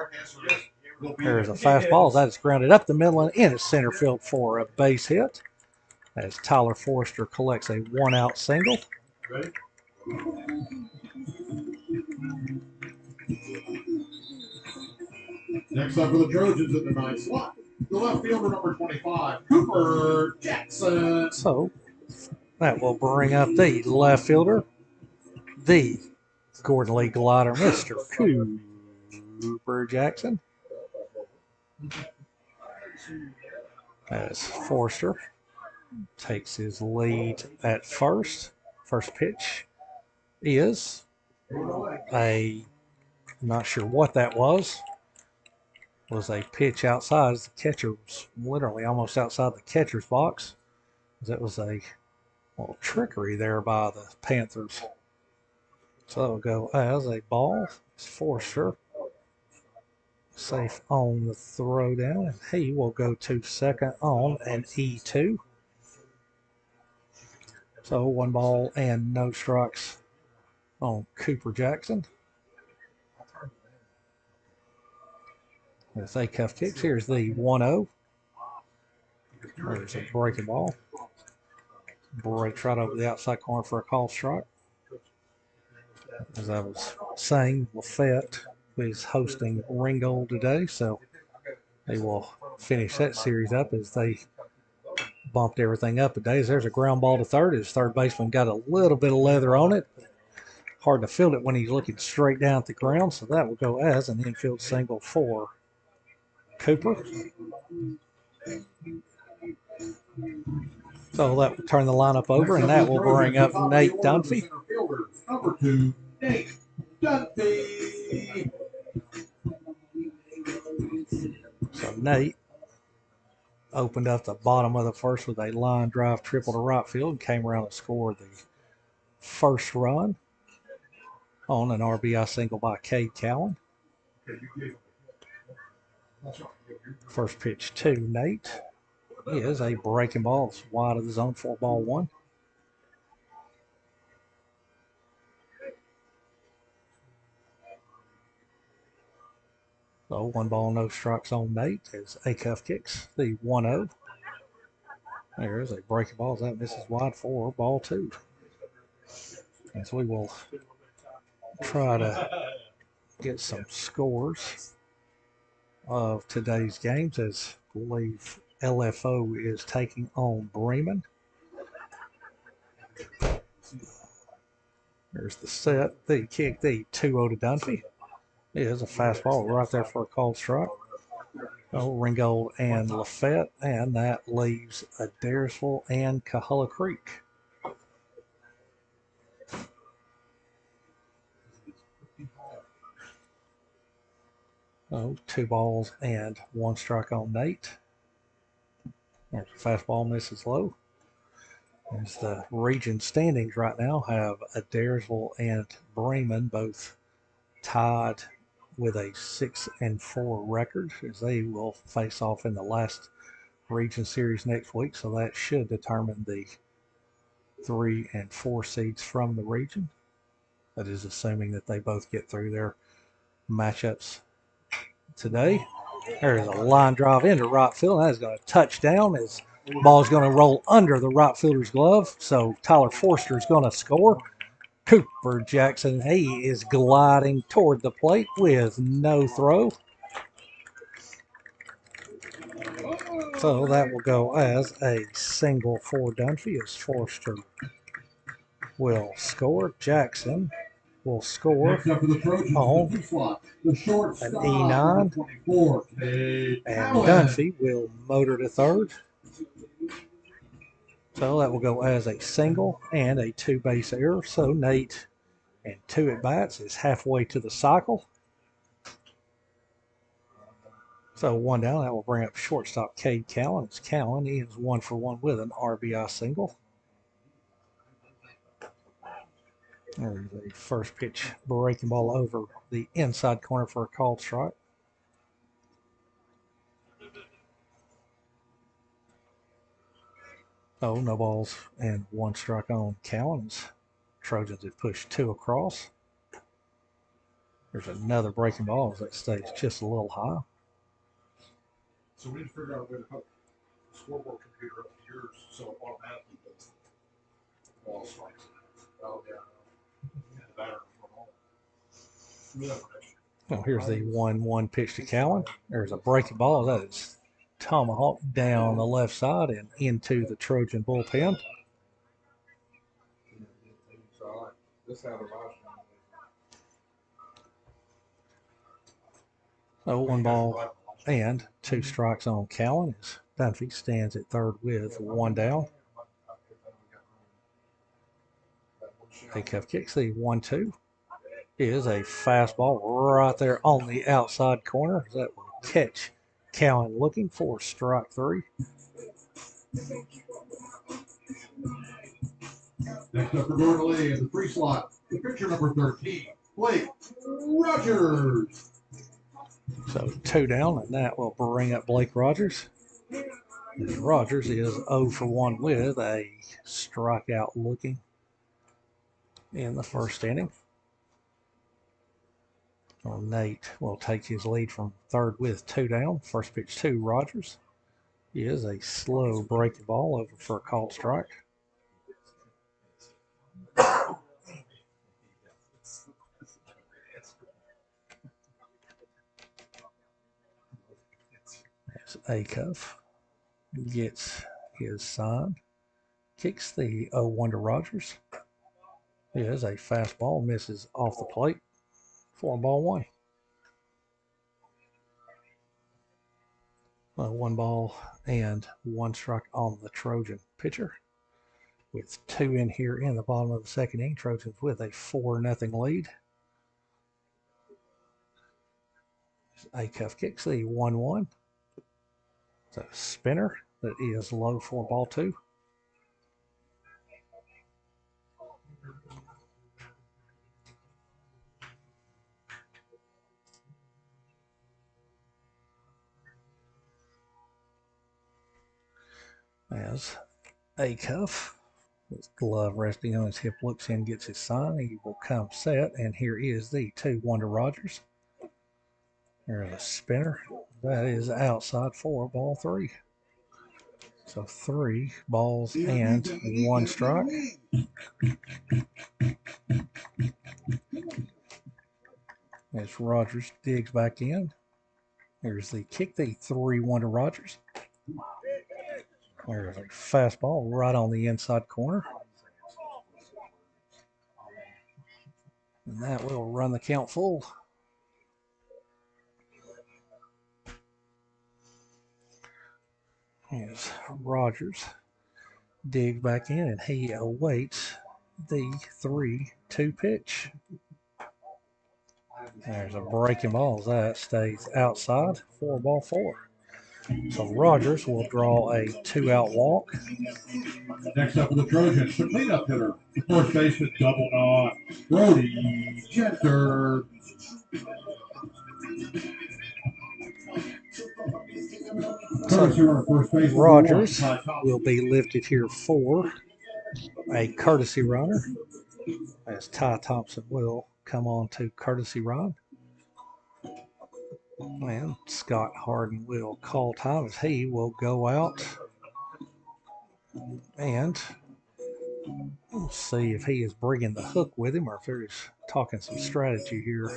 there's a fastball that is grounded up the middle and into center field for a base hit. As Tyler Forrester collects a 1-out single. Next up for the Trojans in the ninth slot, the left fielder number 25, Cooper Jackson. So that will bring up the left fielder, the Gordon Lee glider, Mr. Cooper Jackson. As Forrester takes his lead at first. First pitch is I'm not sure what that was a pitch outside. The catcher was literally almost outside the catcher's box. That was a little trickery there by the Panthers. So it'll go as a ball. It's Forrester safe on the throw down, and he will go to second on an E2. So 1 ball and no strikes on Cooper Jackson. With a cuff kicks, here's the 1-0. There's a breaking ball. Breaks right over the outside corner for a call strike. As I was saying, Lafayette is hosting Ringgold today, so they will finish that series up as they bumped everything up today. As there's a ground ball to third. His third baseman got a little bit of leather on it. Hard to field it when he's looking straight down at the ground, so that will go as an infield single for Cooper. So that will turn the lineup over, and that will bring up Nate Dunfee. Number 2, Nate Dunfee. So Nate opened up the bottom of the first with a line drive triple to right field and came around and scored the first run on an RBI single by Cade Cowan. First pitch to Nate is a breaking ball. It's wide of the zone, 4-1. So 1 ball, no strikes on Nate as a cuff kicks the 1-0. There's a breaking ball that misses wide for ball 2. As we will try to get some scores of today's games, as I believe LFO is taking on Bremen. There's the set, the kick, the 2-0 to Dunfee. It is a fastball right there for a called strike. Ringgold and Lafayette, and that leaves Adairsville and Cahulla Creek. Oh, 2 balls and 1 strike on Nate. There's a fastball, misses low. As the region standings right now have Adairsville and Bremen both tied with a 6-4 record, as they will face off in the last region series next week. So that should determine the 3 and 4 seeds from the region. That is assuming that they both get through their matchups today. There's a line drive into right field. That is going to touch down. His ball is going to roll under the right fielder's glove. So Tyler Forster is going to score. Cooper Jackson, he is gliding toward the plate with no throw. So that will go as a single for Dunfee as Forster will score. Jackson will score on an E9. And Dunfee will motor to third. So that will go as a single and a two-base error. So Nate, and 2 at-bats, is halfway to the cycle. So 1 down. That will bring up shortstop Cade Cowan. It's Cowan. He is 1 for 1 with an RBI single. There's a first pitch breaking ball over the inside corner for a called strike. Oh, no balls and 1 strike on Cowan's. Trojans have pushed 2 across. There's another breaking ball as that stays just a little high. So we need to figure out a way to hook the scoreboard computer up to yours so it automatically does ball strikes. Oh, yeah. The batter Well, here's the 1-1 pitch to Cowan. There's a breaking ball. That is tomahawk down the left side and into the Trojan bullpen. So 1 ball and 2 strikes on Cowan as Dunfee stands at third with 1 down. Acuff kicks the 1-2. Is a fastball right there on the outside corner. That will catch Cowan looking for strike 3. Next up for Gordon in the free slot, the pitcher number 13, Blake Rogers. So 2 down, and that will bring up Blake Rogers. As Rogers is 0 for 1 with a strikeout looking in the first inning. Well, Nate will take his lead from third with 2 down. First pitch to Rogers is a slow breaking ball over for a called strike. As Acuff gets his sign, kicks the 0-1 to Rogers. Is a fastball, misses off the plate. 4-1. 1 ball and 1 strike on the Trojan pitcher. With 2 in here in the bottom of the second inning, Trojans with a 4-0 lead. Acuff kicks the 1-1. It's a spinner that is low for ball 2. As Acuff, his glove resting on his hip, looks in, gets his sign. He will come set, and here is the 2-1 to Rogers. There's a spinner. That is outside for ball 3. So 3 balls and 1 strike. As Rogers digs back in. Here's the kick, the 3-1 to Rogers. There's a fastball right on the inside corner. And that will run the count full. As Rogers digs back in and he awaits the 3-2 pitch. There's a breaking ball. That stays outside for ball 4. So Rogers will draw a 2-out walk. Next up for the Trojans, the cleanup hitter, first baseman doubled on Brody Genter. So Rogers will be lifted here for a courtesy runner as Ty Thompson will come on to courtesy run. And Scott Harden will call time as he will go out. And we'll see if he is bringing the hook with him or if he's talking some strategy here.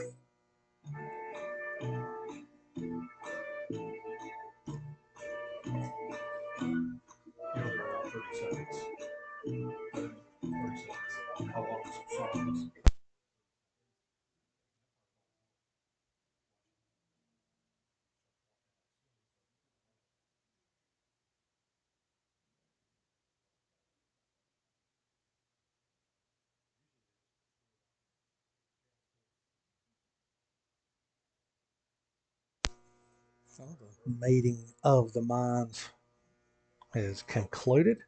Well, the mating of the minds is concluded.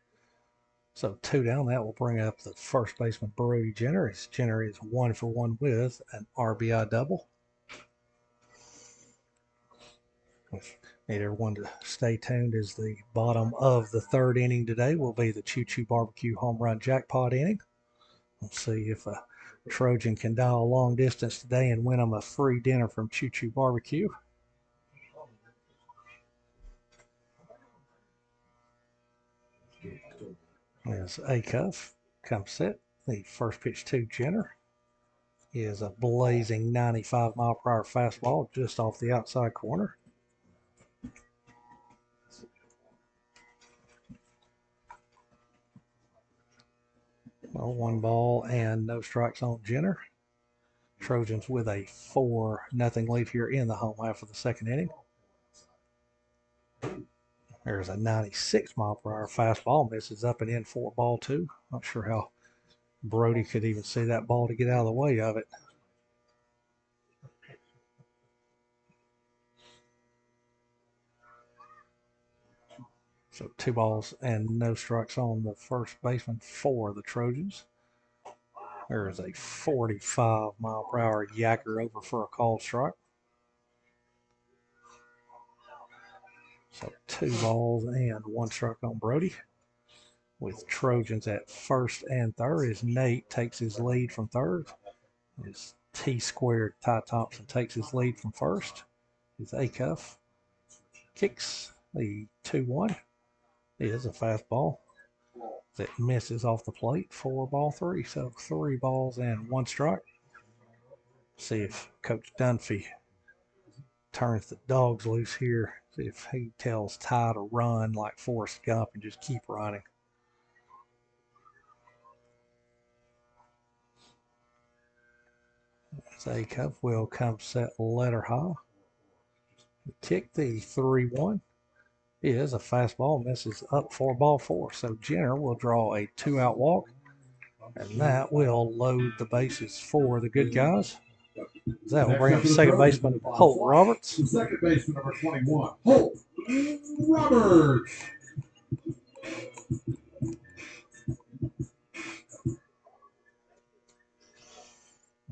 So 2 down, that will bring up the first baseman, Brody Jenner. As Jenner is 1 for 1 with an RBI double. Need everyone to stay tuned as the bottom of the 3rd inning today will be the Choo Choo Barbecue home run jackpot inning. We'll see if a Trojan can dial a long distance today and win them a free dinner from Choo Choo Barbecue. As Acuff comes set, the first pitch to Jenner is a blazing 95-mile-per-hour fastball just off the outside corner. Well, 1 ball and no strikes on Jenner. Trojans with a 4-0 lead here in the home half of the 2nd inning. There's a 96-mile-per-hour fastball, misses up and in for ball 2. Not sure how Brody could even see that ball to get out of the way of it. So 2 balls and no strikes on the first baseman for the Trojans. There's a 45-mile-per-hour yacker over for a called strike. So 2 balls and 1 strike on Brody. With Trojans at first and third as Nate takes his lead from third. As T-squared Ty Thompson takes his lead from first. As Acuff kicks the 2-1. It is a fastball that misses off the plate for ball 3. So 3 balls and 1 strike. See if Coach Dunfee turns the dogs loose here. See if he tells Ty to run like Forrest Gump and just keep running. Acuff will come set letter high. Kick the 3-1 is a fastball, misses up for ball 4. So Jenner will draw a 2-out walk, and that will load the bases for the good guys. That will bring up second baseman Holt Roberts. Second baseman number 21, Holt Roberts.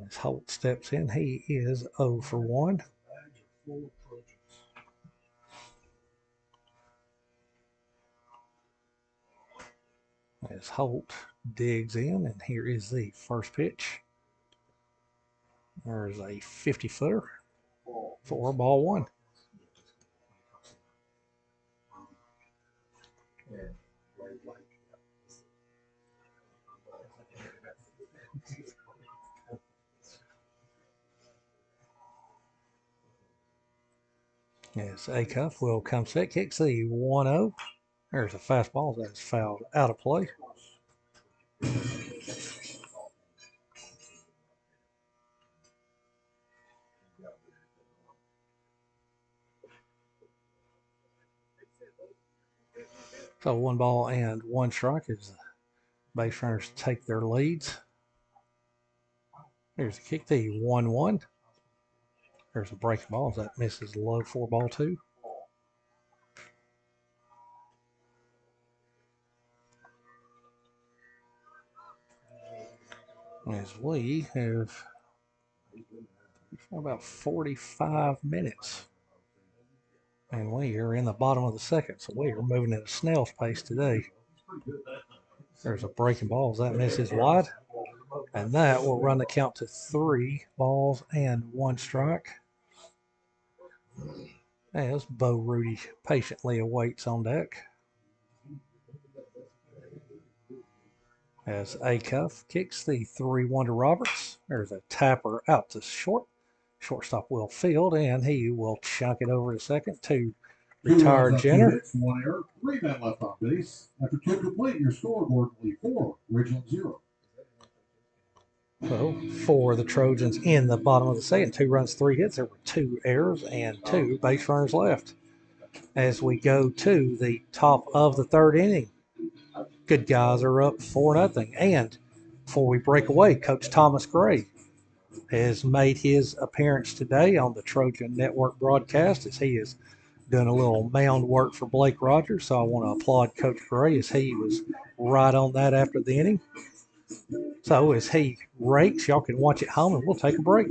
As Holt steps in, he is 0 for 1. As Holt digs in, and here is the first pitch. There's a 50-footer for ball 1. Yes, Acuff will come set, kicks the 1-0. There's a fastball that's fouled out of play. So 1 ball and 1 strike as the base runners take their leads. Here's a kick, the 1-1. There's a breaking ball that misses low for ball 2. As we have about 45 minutes. And we are in the bottom of the 2nd, so we are moving at a snail's pace today. There's a breaking ball as that misses wide. And that will run the count to 3 balls and 1 strike. As Bo Rudy patiently awaits on deck. As Acuff kicks the 3-1 to Roberts. There's a tapper out to short. Shortstop will field, and he will chunk it over to second to retire Jenner. 2 hits, 1 error, 3 men left on base. After 2 complete, your score, Gordon Lee 4, Ridgeland 0. So for the Trojans in the bottom of the second, 2 runs, 3 hits. There were 2 errors and 2 base runners left. As we go to the top of the 3rd inning, good guys are up 4-0. And before we break away, Coach Thomas Gray has made his appearance today on the Trojan Network broadcast as he is doing a little mound work for Blake Rogers. So I want to applaud Coach Gray as he was right on that after the inning. So as he rakes, y'all can watch at home, and we'll take a break.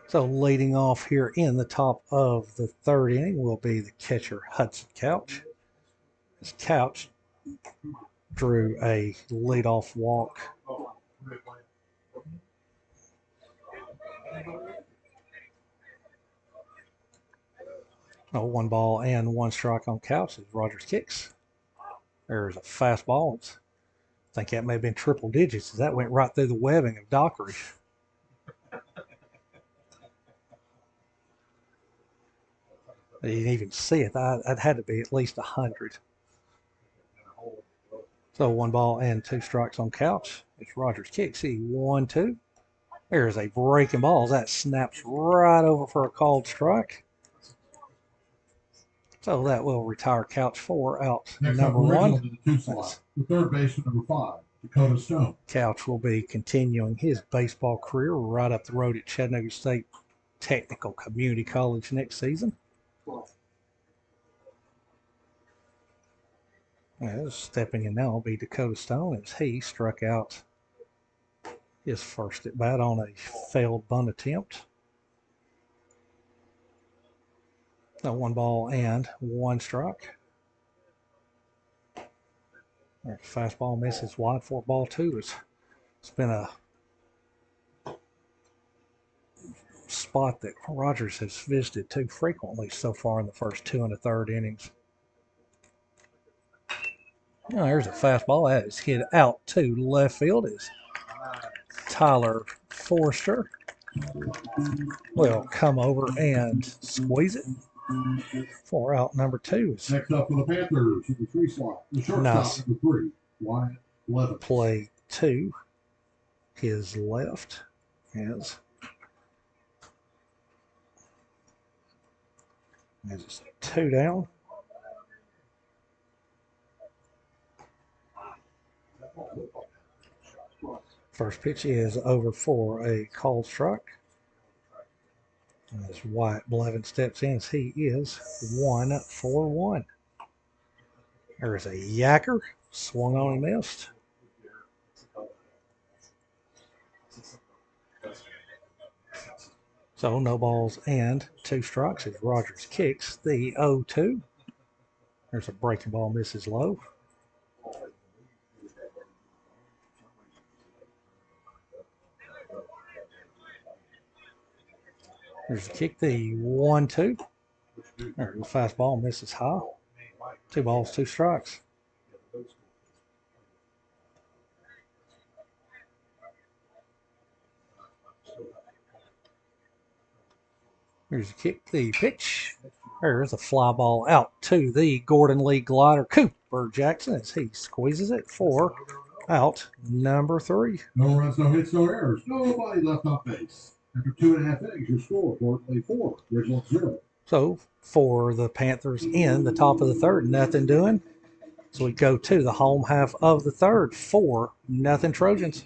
So leading off here in the top of the 3rd inning will be the catcher Hudson Couch. This Couch drew a leadoff walk. Oh, 1 ball and 1 strike on Couch as Rogers kicks. There's a fastball. I think that may have been triple digits as that went right through the webbing of Dockery. I didn't even see it. That had to be at least 100. So 1 ball and 2 strikes on Couch. It's Rogers kicks. He 1-2. There's a breaking ball. That snaps right over for a called strike. So that will retire Couch for out number 1. The 3rd baseman, number 5, Dakota Stone. Couch will be continuing his baseball career right up the road at Chattanooga State Technical Community College next season. As stepping in now will be Dakota Stone as he struck out his first at bat on a failed bunt attempt. So 1 ball and 1 strike. Fastball misses wide for ball 2. It's been a spot that Rogers has visited too frequently so far in the first 2 1/3 innings. Oh, there's a fastball that is hit out to left field. Is Tyler Forrester will come over and squeeze it for out number 2. Next up for the Panthers, the 3 slot, the shortstop, Nice. number 3, Wyatt Levin. Play 2, his left, as it's 2 down. First pitch is over for a called strike. As Wyatt Blevin steps in, he is 1-for-1. There's a yacker, swung on and missed. So no balls and 2 strikes as Rogers kicks the 0-2. There's a breaking ball, misses low. There's a kick, the 1-2. There's a fastball, misses high. 2 balls, 2 strikes. Here's a kick, the pitch. There's a fly ball out to the Gordon Lee glider, Cooper Jackson, as he squeezes it for out number 3. No runs, no hits, no errors. Nobody left off base. After 2.5 innings, your score, Gordon Lee 4, Ridgeland 0. So for the Panthers in the top of the 3rd, nothing doing. So we go to the home half of the 3rd, 4-0 Trojans.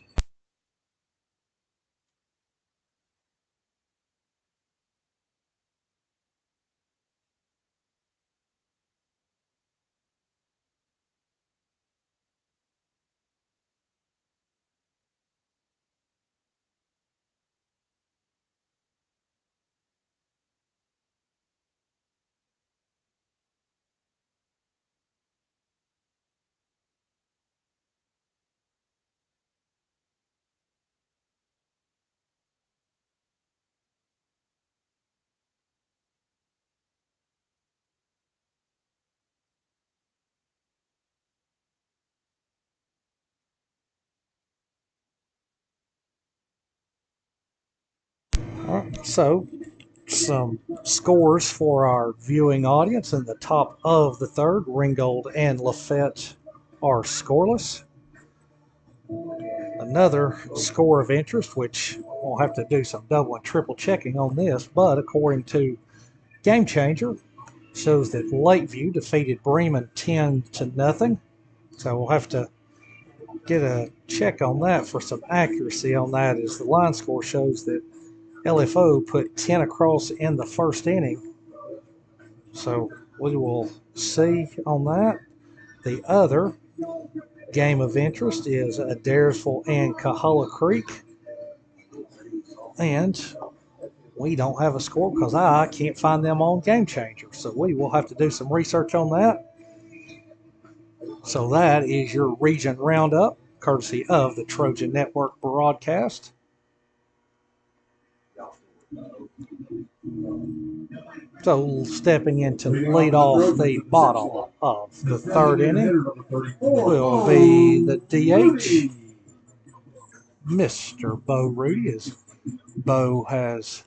All right, so some scores for our viewing audience in the top of the 3rd. Ringgold and Lafette are scoreless. Another score of interest, which we'll have to do some double and triple checking on this, but according to Game Changer, shows that Lakeview defeated Bremen 10-0. So we'll have to get a check on that for some accuracy on that, as the line score shows that LFO put 10 across in the 1st inning. So we will see on that. The other game of interest is Adairsville and Cahulla Creek. And we don't have a score because I can't find them on Game Changer. So we will have to do some research on that. So that is your region roundup, courtesy of the Trojan Network broadcast. So stepping in to lead off the bottom of the 3rd inning will be the DH, Mr. Bo Rudy, as Bo has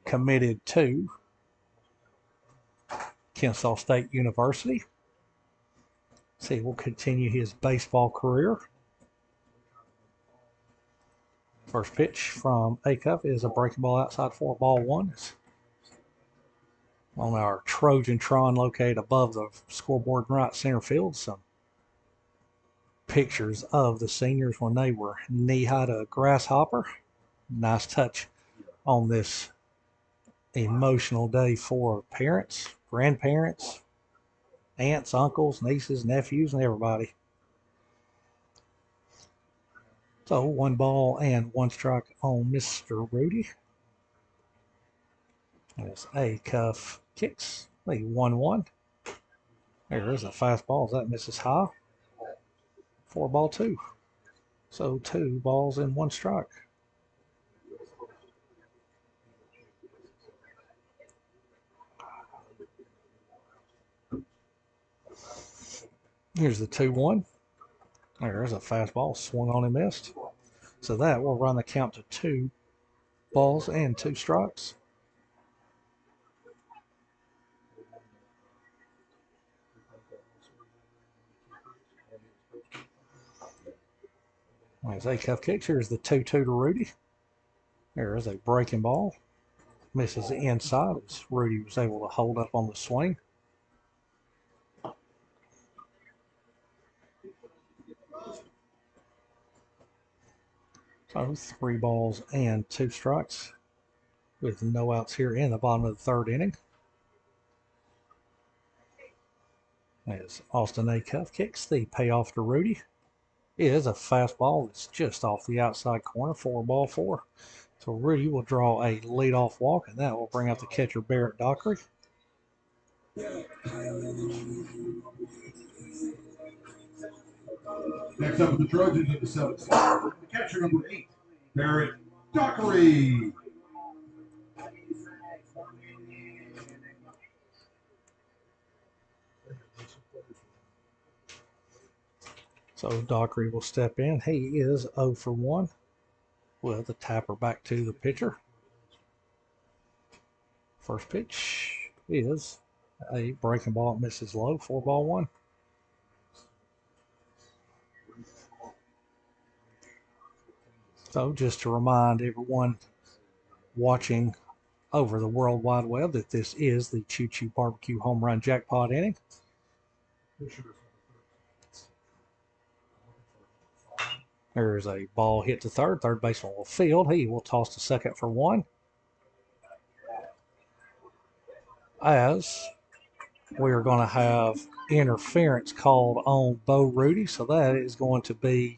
committed to Kennesaw State University. So he will continue his baseball career. First pitch from Acuff is a breaking ball outside for ball 1. On our Trojan-tron located above the scoreboard in right center field, some pictures of the seniors when they were knee-high to a grasshopper. Nice touch on this emotional day for parents, grandparents, aunts, uncles, nieces, nephews, and everybody. So 1 ball and 1 strike on Mr. Rudy. As Acuff kicks the 1-1. There is a fastball as that misses high. 4-2. So 2 balls and 1 strike. Here's the 2-1. There's a fastball swung on and missed. So that will run the count to 2 balls and 2 strikes. As Acuff kicks, here's the 2-2 to Rudy. There is a breaking ball. Misses the inside as Rudy was able to hold up on the swing. So 3 balls and 2 strikes. with no outs here in the bottom of the third inning. As Austin Acuff kicks, the payoff to Rudy is a fastball that's just off the outside corner, 4-4. So Rudy will draw a leadoff walk, and that will bring out the catcher Barrett Dockery. Next up with the Trojans at the 7th spot, the catcher number 8, Barrett Dockery. So Dockery will step in. He is 0 for 1 with the tapper back to the pitcher. First pitch is a breaking ball. It misses low, 4-1. So just to remind everyone watching over the World Wide Web that this is the Choo Choo Barbecue Home Run Jackpot inning. There's a ball hit to third. Third baseman will field. He will toss to second for 1. As we are going to have interference called on Bo Rudy, so that is going to be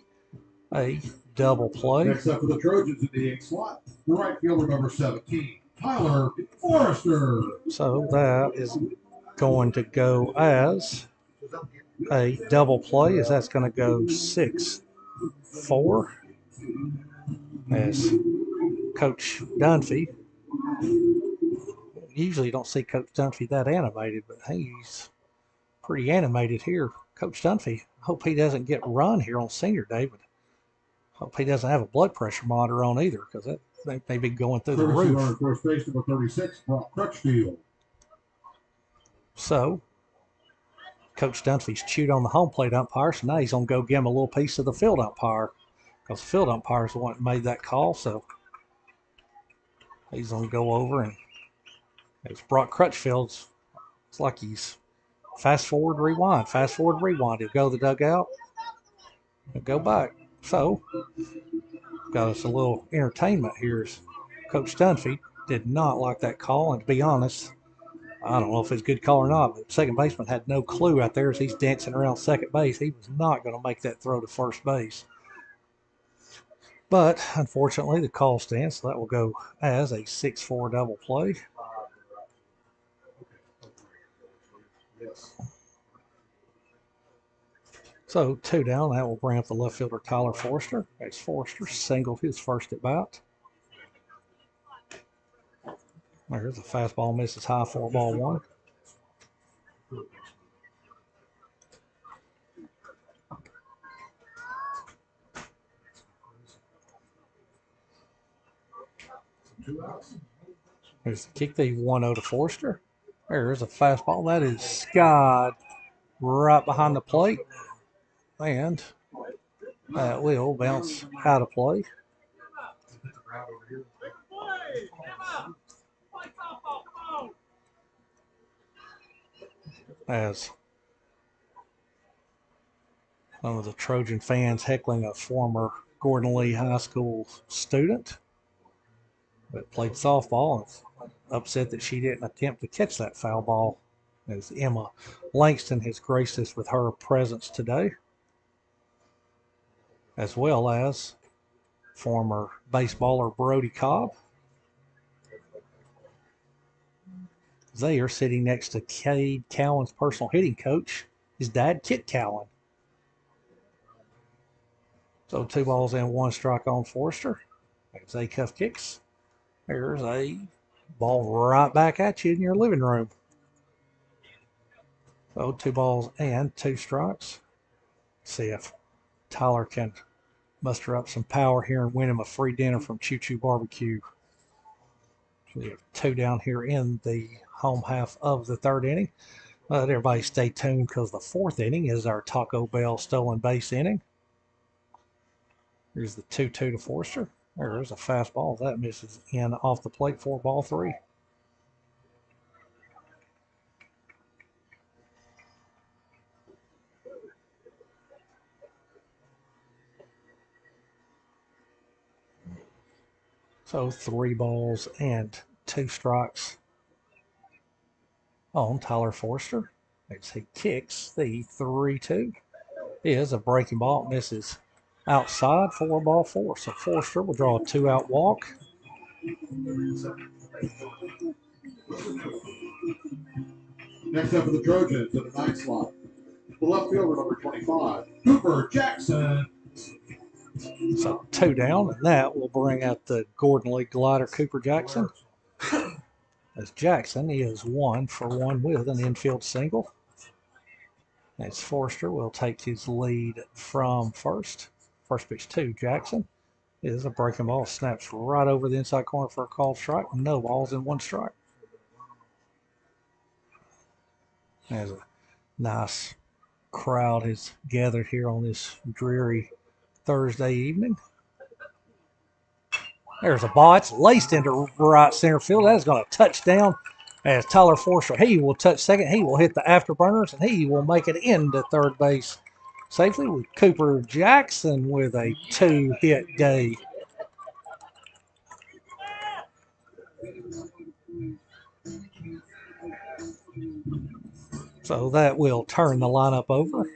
a double play. Next up for the Trojans in the 8th slot, the right fielder number 17, Tyler Forrester. So that is going to go as a double play, as that's going to go 6-4. As Coach Dunfee, usually you don't see Coach Dunfee that animated, but he's pretty animated here. Coach Dunfee, hope he doesn't get run here on senior day, but hope he doesn't have a blood pressure monitor on either, because that may be going through the roof. First base number 36, Brock Crutchfield. So Coach Dunphy's chewed on the home plate umpire, so now he's going to go give him a little piece of the field umpire, because the field umpire is the one that made that call. So he's going to go over, and it's Brock Crutchfield's. It's like he's fast forward, rewind, fast forward, rewind. He'll go to the dugout, he'll go back. So got us a little entertainment here. Coach Dunfee did not like that call, and to be honest, I don't know if it's a good call or not, but second baseman had no clue out there as he's dancing around second base. He was not going to make that throw to first base. But unfortunately, the call stands, so that will go as a 6-4 double play. So 2 down, that will bring up the left fielder Tyler Forrester. As Forrester singled his first at bat. There's a fastball, misses high, 4-1. There's the kick, the 1-0 to Forrester. There's a fastball. That is skied right behind the plate. And that will bounce out of play. As some of the Trojan fans heckling a former Gordon Lee High School student that played softball and upset that she didn't attempt to catch that foul ball, as Emma Langston has graced us with her presence today, as well as former baseballer Brody Cobb. They are sitting next to Cade Cowan's personal hitting coach, his dad, Kit Cowan. So 2 balls and 1 strike on Forrester. There's Acuff kicks. There's a ball right back at you in your living room. So 2 balls and 2 strikes. See if Tyler can muster up some power here and win him a free dinner from Choo Choo Barbecue. We have 2 down here in the home half of the third inning. Everybody stay tuned, because the fourth inning is our Taco Bell stolen base inning. Here's the 2-2 to Forrester. There's a fastball. That misses in off the plate, 4-3. So 3 balls and 2 strikes on Tyler Forrester as he kicks the 3-2. Is a breaking ball, misses outside, 4-4. So Forrester will draw a 2-out walk. Next up for the Trojans in the 9th slot, the left fielder number 25, Cooper Jackson. So 2 down, and that will bring out the Gordon League glider, Cooper Jackson. As Jackson is 1 for 1 with an infield single. As Forrester will take his lead from first. First pitch to Jackson is a breaking ball, snaps right over the inside corner for a called strike. No balls in 1 strike. As a nice crowd has gathered here on this dreary Thursday evening. There's a ball. It's laced into right center field. That is going to touch down as Tyler Forster. He will touch second. He will hit the afterburners, and he will make it into third base safely with Cooper Jackson with a 2-hit day. So that will turn the lineup over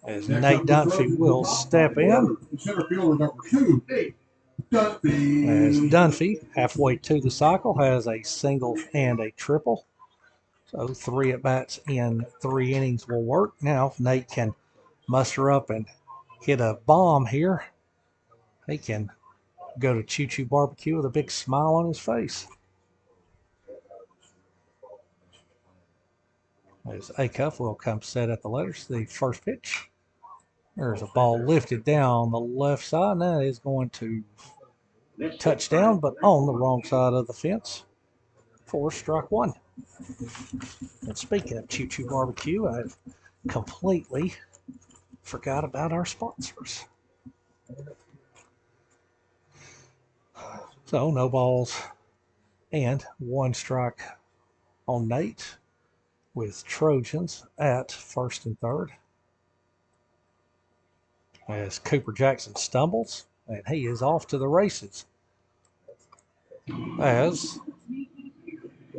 as Nate Dunfee will step in. Center fielder number 2, Nate Dunfee. As Dunfee, halfway to the cycle, has a single and a triple. So 3 at-bats in 3 innings will work. Now, if Nate can muster up and hit a bomb here, he can go to Choo Choo Barbecue with a big smile on his face. As Acuff will come set at the letters. The first pitch. There's a ball lifted down the left side. And that is going to touch down, but on the wrong side of the fence for strike 1. And speaking of Choo Choo Barbecue, I've completely forgot about our sponsors. So no balls and 1 strike on Nate with Trojans at first and third. As Cooper Jackson stumbles, and he is off to the races. As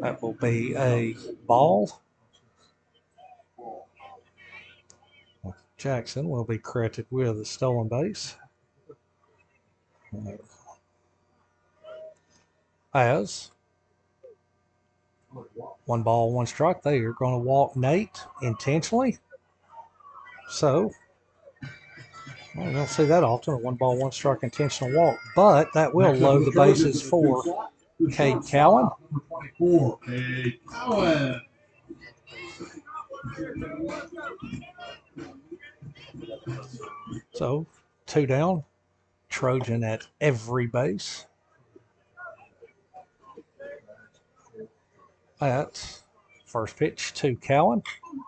that will be a ball. Jackson will be credited with a stolen base. As 1 ball, 1 strike, they are going to walk Nate intentionally. So, we don't see that often, a 1 ball, 1 strike intentional walk, but that will load the bases for Cade Cowan. 24, Cade Cowan. So 2 down, Trojan at every base. At first pitch to Cowan.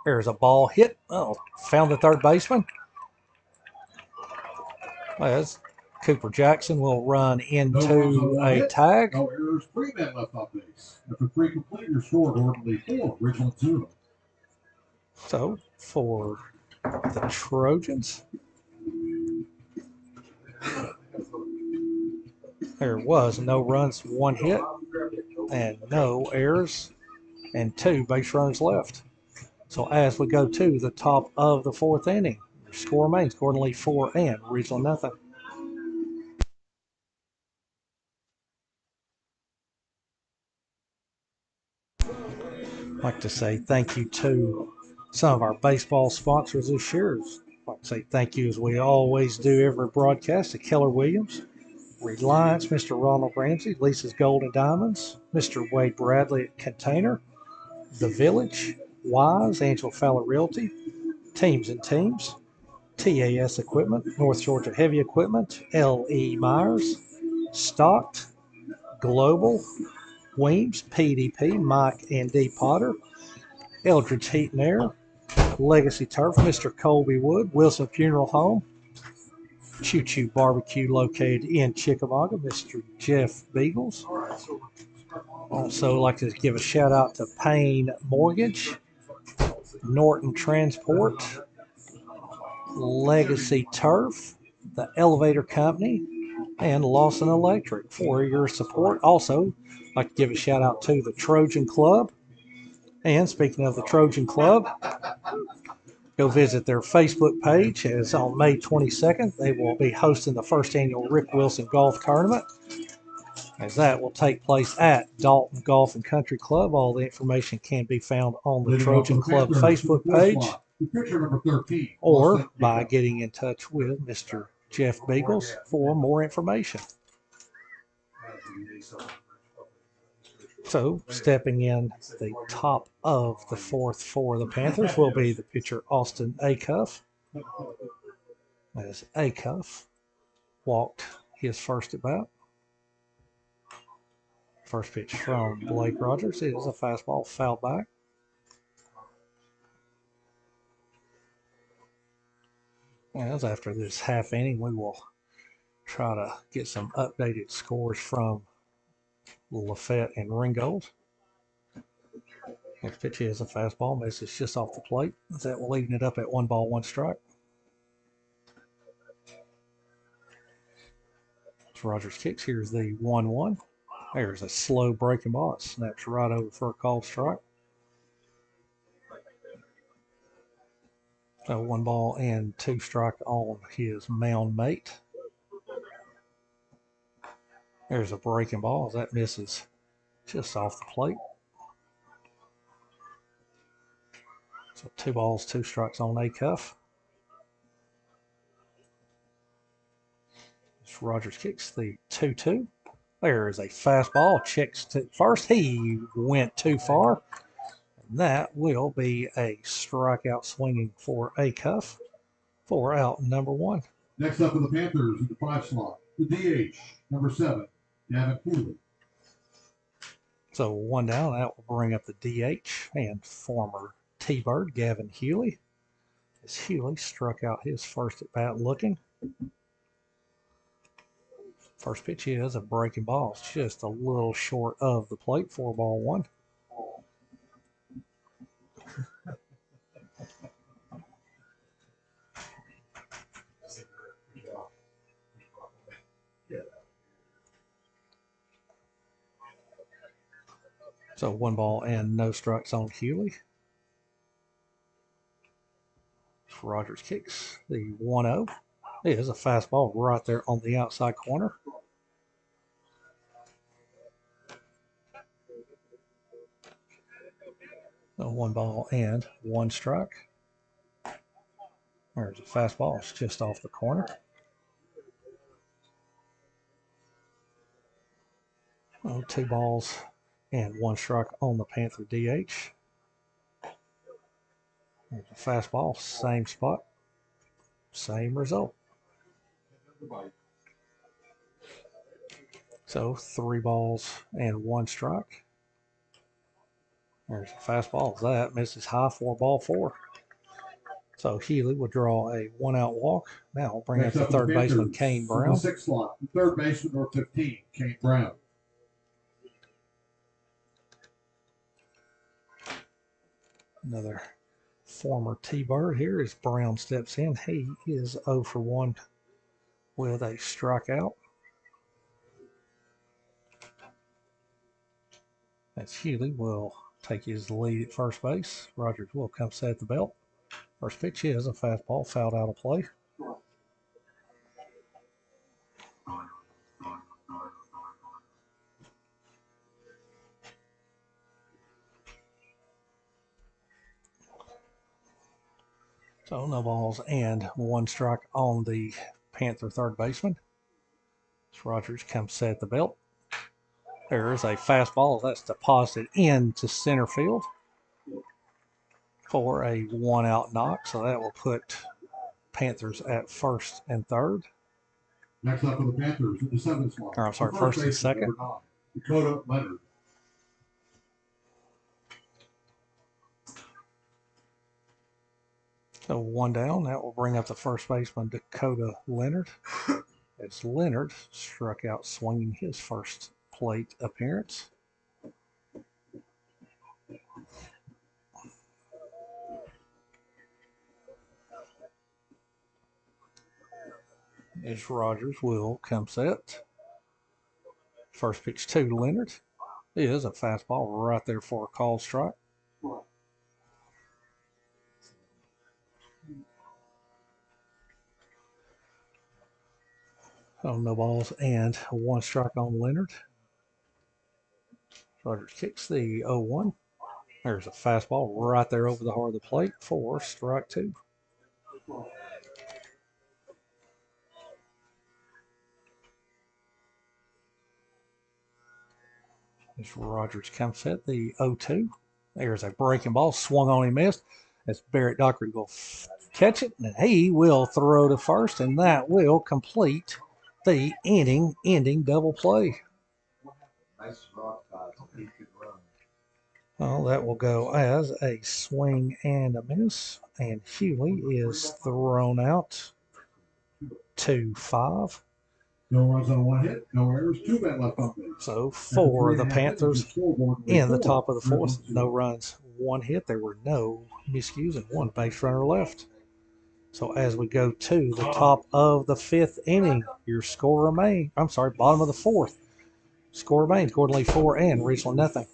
There's a ball hit. Oh, found the third baseman. As Cooper Jackson will run into a tag. No errors, 3 men left on base. After 3 complete, your score, Gordon Lee 4, Ridgeland 0. So for the Trojans, there was no runs, 1 hit, and no errors, and 2 base runners left. So as we go to the top of the 4th inning, your score remains Gordon Lee 4 and Ridgeland 0. I'd like to say thank you to some of our baseball sponsors this year. I'd like to say thank you, as we always do every broadcast, to Keller Williams, Reliance, Mr. Ronald Ramsey, Lisa's Gold and Diamonds, Mr. Wade Bradley at Container, The Village, Wise, Angela Fowler Realty, Teams and Teams, TAS Equipment, North Georgia Heavy Equipment, L.E. Myers, Stocked, Global, Weems, PDP, Mike and D. Potter, Eldridge Heat and Air, Legacy Turf, Mr. Colby Wood, Wilson Funeral Home, Choo Choo Barbecue located in Chickamauga, Mr. Jeff Beagles. Also like to give a shout out to Payne Mortgage, Norton Transport, Legacy Turf, the Elevator Company, and Lawson Electric for your support. Also, I'd like to give a shout out to the Trojan Club. And speaking of the Trojan Club, go visit their Facebook page. As on May 22nd, they will be hosting the first annual Rick Wilson Golf Tournament, as that will take place at Dalton Golf and Country Club. All the information can be found on the Trojan Club Facebook page or by getting in touch with Mr. Jeff Beagles for more information. So, stepping in the top of the fourth for the Panthers will be the pitcher Austin Acuff, as Acuff walked his first at bat. First pitch from Blake Rogers is a fastball foul back. As after this half inning, we will try to get some updated scores from Lafette and Ringgold. Next pitch is a fastball, misses just off the plate. That will leave it up at 1-1 So Rogers kicks. Here's the 1-1. There's a slow breaking ball. It snaps right over for a called strike. So 1-2 on his mound mate. There's a breaking ball. That misses just off the plate. So 2-2 on Acuff. Rogers kicks the 2-2. There is a fastball. Checks to first. He went too far. And that will be a strikeout swinging for Acuff for out number 1. Next up for the Panthers in the 5 slot, the DH, number 7, Gavin Healy. So 1 down. That will bring up the DH and former T-Bird, Gavin Healy. As Healy struck out his first at bat looking. First pitch is a breaking ball. It's just a little short of the plate. 4-1. So 1-0 on Healy. Rogers kicks the 1-0. It is a fastball right there on the outside corner. So 1-1. There's a fastball. It's just off the corner. Oh, 2-1 on the Panther DH. There's a fastball, same spot, same result. So 3-1. There's a fastball. That misses high. 4-4. So Healy will draw a 1-out walk. Now we'll bring up the third baseman, Kane Brown. The 6th slot, the third baseman, number 15, Kane Brown. Another former T-Bird here as Brown steps in. He is 0 for 1 with a strikeout. As Healy will take his lead at first base. Rogers will come set at the belt. First pitch is a fastball fouled out of play. So no balls and 1 strike on the Panther third baseman. As Rogers comes set at the belt. There is a fastball that's deposited into center field for a 1-out knock. So that will put Panthers at first and third. Next up for the Panthers in the 7th slot. Or I'm sorry, first and second. Number 9, Dakota Leonard. So 1 down. That will bring up the first baseman, Dakota Leonard. As Leonard struck out swinging his first plate appearance. As Rogers will come set. First pitch to Leonard is a fastball right there for a call strike. Oh, no balls and 1 strike on Leonard. Rogers kicks the 0-1. There's a fastball right there over the heart of the plate for strike 2. As Rogers comes set, the 0-2. There's a breaking ball, swung on and missed. As Barrett Dockery will catch it, and he will throw to first, and that will complete the inning-ending double play. Well, that will go as a swing and a miss, and Hewley is thrown out 2-5. No runs on 1 hit, no errors, 2 men left on base. So for the Panthers in the top of the 4th, no runs, 1 hit. There were no miscues and 1 base runner left. So as we go to the top of the 5th inning, your score remains. Bottom of the 4th. Score remains Gordon Lee 4 and Ridgeland nothing.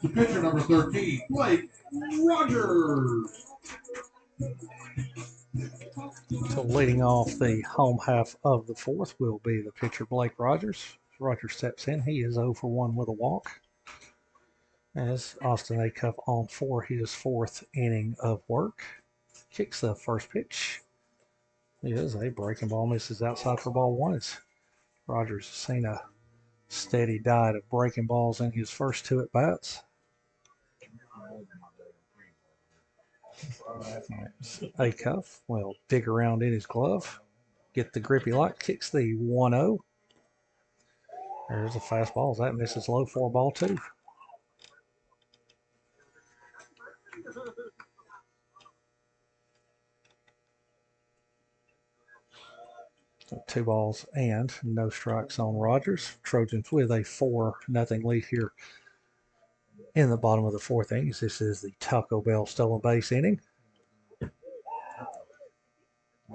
The pitcher number 13, Blake Rogers. So leading off the home half of the 4th will be the pitcher Blake Rogers. Rogers steps in. He is 0 for 1 with a walk. As Austin Acuff on for his 4th inning of work. Kicks the first pitch. It is a breaking ball, misses outside for ball 1. As Rogers has seen a steady diet of breaking balls in his first 2 at bats. Acuff will dig around in his glove, get the grip he likes, kicks the 1-0. There's a fastball. That misses low for ball 2. So 2 balls and no strikes on Rogers. Trojans with a 4-0 lead here in the bottom of the 4th inning. This is the Taco Bell stolen base inning.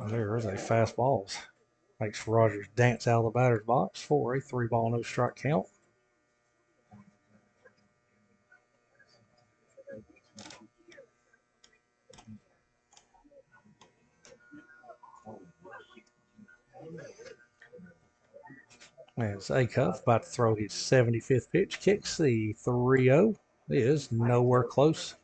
There's a fastball. Makes Rogers dance out of the batter's box for a 3-ball, no strike count. As Acuff about to throw his 75th pitch, kicks the 3-0. Is nowhere close.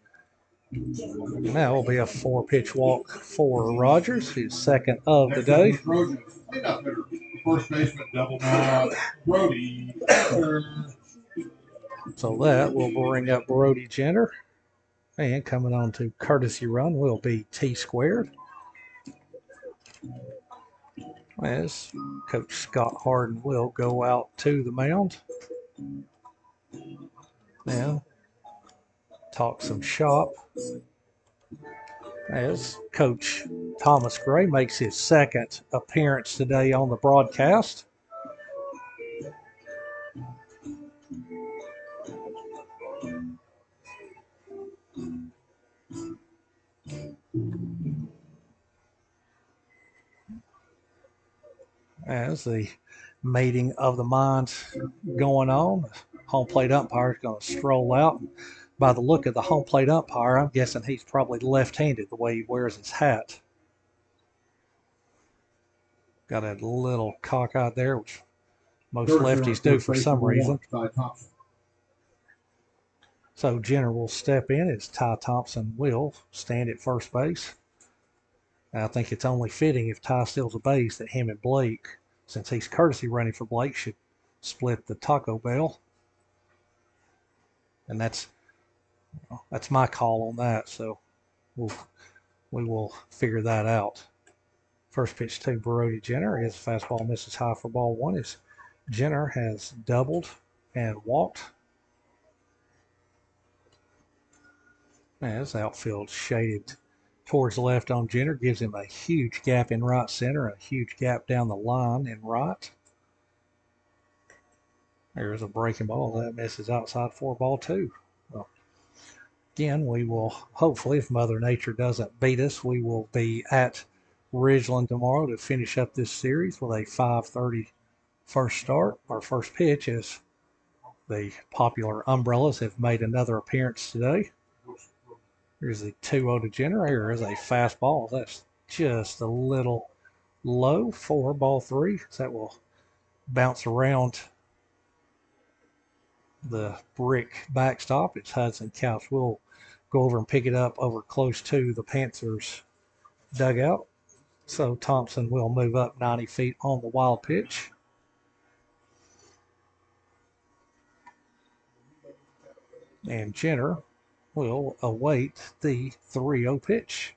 Now will be a 4-pitch walk for Rogers, his 2nd of the day. First baseman double Brody. So that will bring up Brody Jenner. And coming on to courtesy run will be T squared. As Coach Scott Harden will go out to the mound. Now talk some shop as Coach Thomas Gray makes his 2nd appearance today on the broadcast. As the meeting of the minds going on, home plate umpire is going to stroll out. By the look of the home plate umpire, I'm guessing he's probably left-handed the way he wears his hat. Got a little cockeyed there, which most lefties do for some reason. So Jenner will step in as Ty Thompson will stand at first base. I think it's only fitting if Ty steals a base that him and Blake, since he's courtesy running for Blake, should split the Taco Bell. And that's my call on that. So we will figure that out. First pitch to Brody Jenner is fastball misses high for ball one. As Jenner has doubled and walked. As outfield shaded towards the left on Jenner, gives him a huge gap in right center, a huge gap down the line in right. There's a breaking ball that misses outside for ball two. Well, again, we will hopefully, if Mother Nature doesn't beat us, we will be at Ridgeland tomorrow to finish up this series with a 5:30 first start. Our first pitch is the popular Umbrellas have made another appearance today. Here's the 2-0 to Jenner. Here is a fastball. That's just a little low for ball three. So that will bounce around the brick backstop. It's Hudson Couch. We'll go over and pick it up over close to the Panthers dugout. So Thompson will move up 90 feet on the wild pitch. And Jenner will await the 3-0 pitch.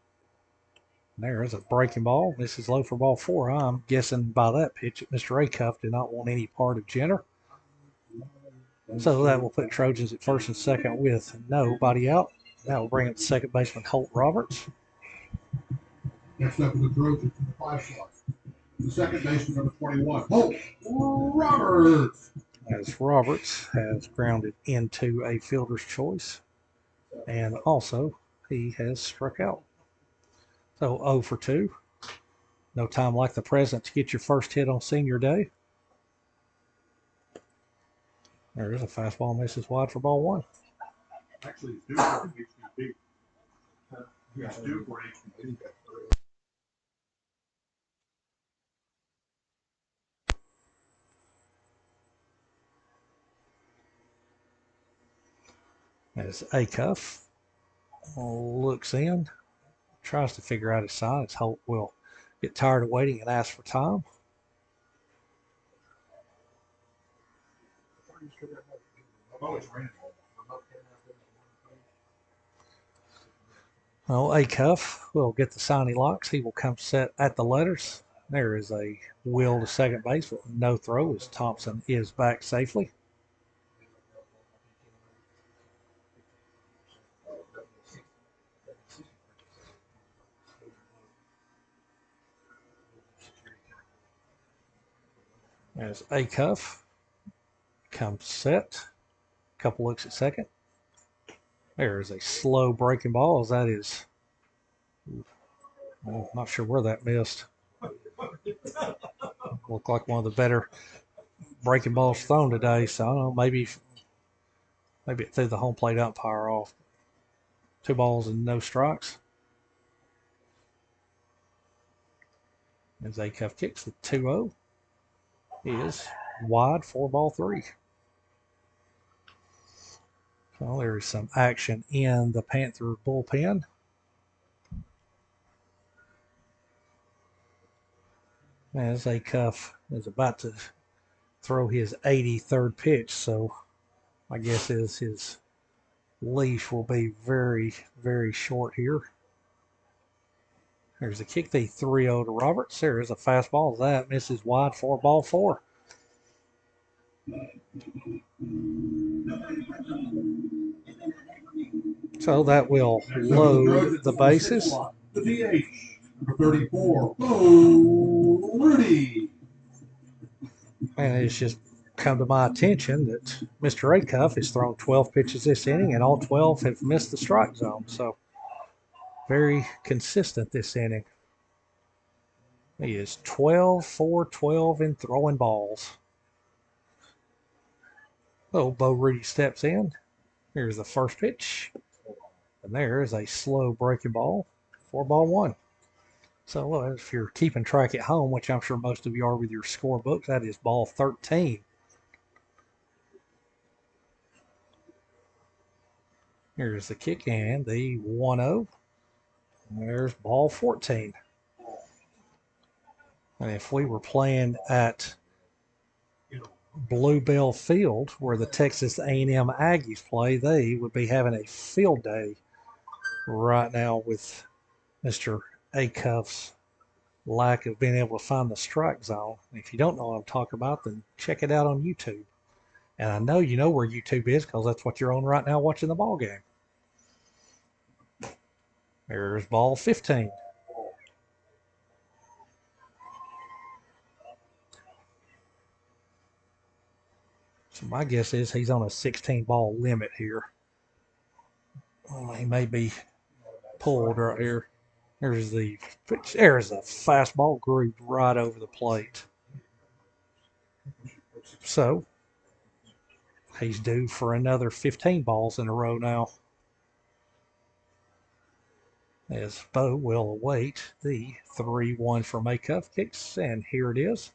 There is a breaking ball. This is low for ball four. I'm guessing by that pitch that Mr. Acuff did not want any part of Jenner. So that will put Trojans at first and second with nobody out. That will bring up second baseman Holt Roberts. Next up for the Trojans in the 5 slot, the second baseman number 21, Holt Roberts. As Roberts has grounded into a fielder's choice. And also, he has struck out. So 0 for 2. No time like the present to get your first hit on senior day. There is a fastball misses wide for ball one. Actually, it's due for HBB. It's due for HBB. As Acuff looks in, tries to figure out his sign. As Holt will get tired of waiting and ask for time. Well, Acuff will get the sign he likes. He will come set at the letters. There is a wheel to second base with no throw as Thompson is back safely. As Acuff comes set, couple looks at second. There is a slow breaking ball as that is, well, not sure where that missed. Looked like one of the better breaking balls thrown today. So I don't know, maybe it threw the home plate umpire off. 2 balls and no strikes. As Acuff kicks the 2-0. Is wide for ball 3. So there is some action in the Panther bullpen. As Acuff is about to throw his 83rd pitch, so I guess his leash will be very, very short here. There's a kick, the 3-0 to Roberts. There is a fastball. That misses wide for ball 4. So that will load the bases. The DH, number 34, Rudy. And it's just come to my attention that Mr. Acuff has thrown 12 pitches this inning, and all 12 have missed the strike zone. So very consistent this inning. He is 12 for 12 in throwing balls. So Bo Rudy steps in. Here's the first pitch. And there is a slow breaking ball for ball one. So if you're keeping track at home, which I'm sure most of you are with your scorebooks, that is ball 13. Here's the kick and the 1-0. There's ball 14. And if we were playing at Bluebell Field, where the Texas A&M Aggies play, they would be having a field day right now with Mr. Acuff's lack of being able to find the strike zone. If you don't know what I'm talking about, then check it out on YouTube. And I know you know where YouTube is because that's what you're on right now watching the ball game. There's ball 15. So my guess is he's on a 16-ball limit here. Well, he may be pulled right here. There's the pitch. There's a fastball grooved right over the plate. So he's due for another 15 balls in a row now. As Bo will await the 3-1 from Acuff kicks, and here it is.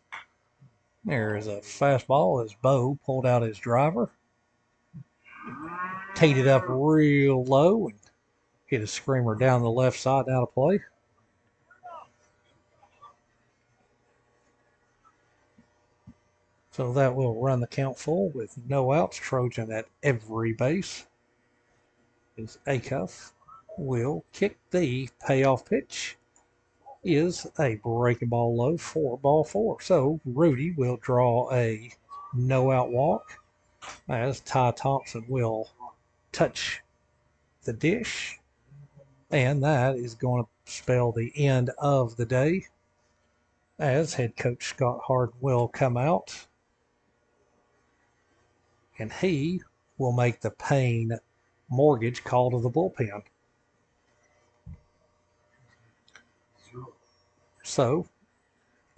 There is a fastball as Bo pulled out his driver, teed it up real low, and hit a screamer down the left side out of play. So that will run the count full with no outs. Trojan at every base. As Acuff will kick the payoff pitch. Is a breaking ball low for ball 4. So Rudy will draw a no out walk as Ty Thompson will touch the dish. And that is going to spell the end of the day as head coach Scott Hard will come out. And he will make the Payne Mortgage call to the bullpen. So,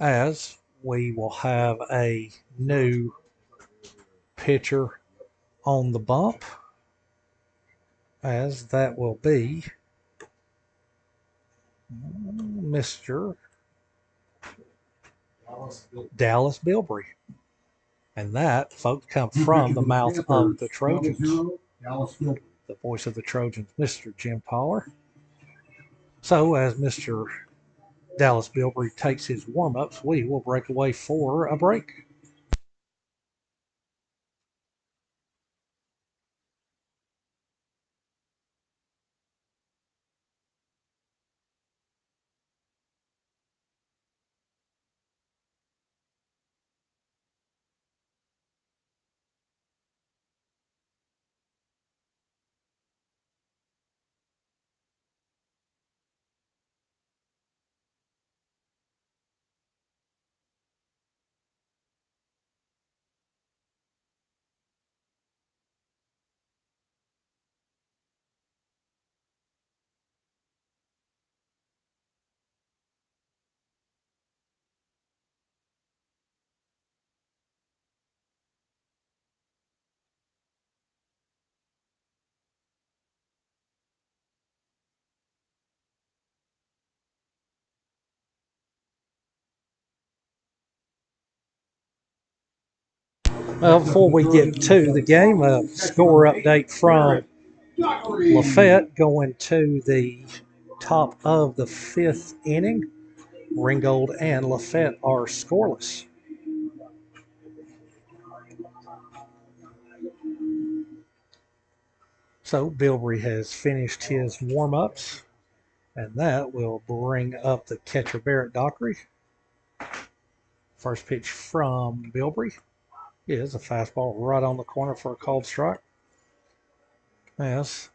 as we will have a new pitcher on the bump, as that will be Mr. Dallas Bilbrey. And that, folks, comes from the mouth of the Trojans. The voice of the Trojans, Mr. Jim Poller. So, as Mr. Dallas Bilbrey takes his warm-ups, we will break away for a break. Well, before we get to the game, a score update from Lafayette going to the top of the 5th inning. Ringgold and Lafayette are scoreless. So Bilbrey has finished his warm-ups, and that will bring up the catcher Barrett Dockery. First pitch from Bilbrey is a fastball right on the corner for a called strike. Yes,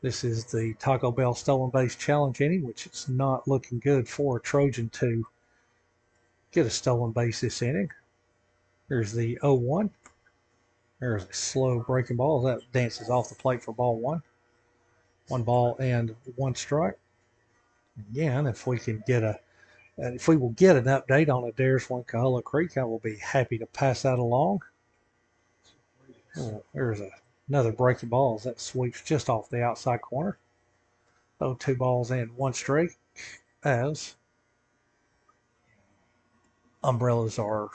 this is the Taco Bell stolen base challenge inning, which it's not looking good for a Trojan to get a stolen base this inning. Here's the 0-1. There's a slow breaking ball that dances off the plate for ball 1. 1 ball and 1 strike. Again, if we can get a And if we will get an update on Adair's Wincahola Creek, I will be happy to pass that along. Oh, there's another breaking ball as that sweeps just off the outside corner. So 2 balls and 1 strike as umbrellas are,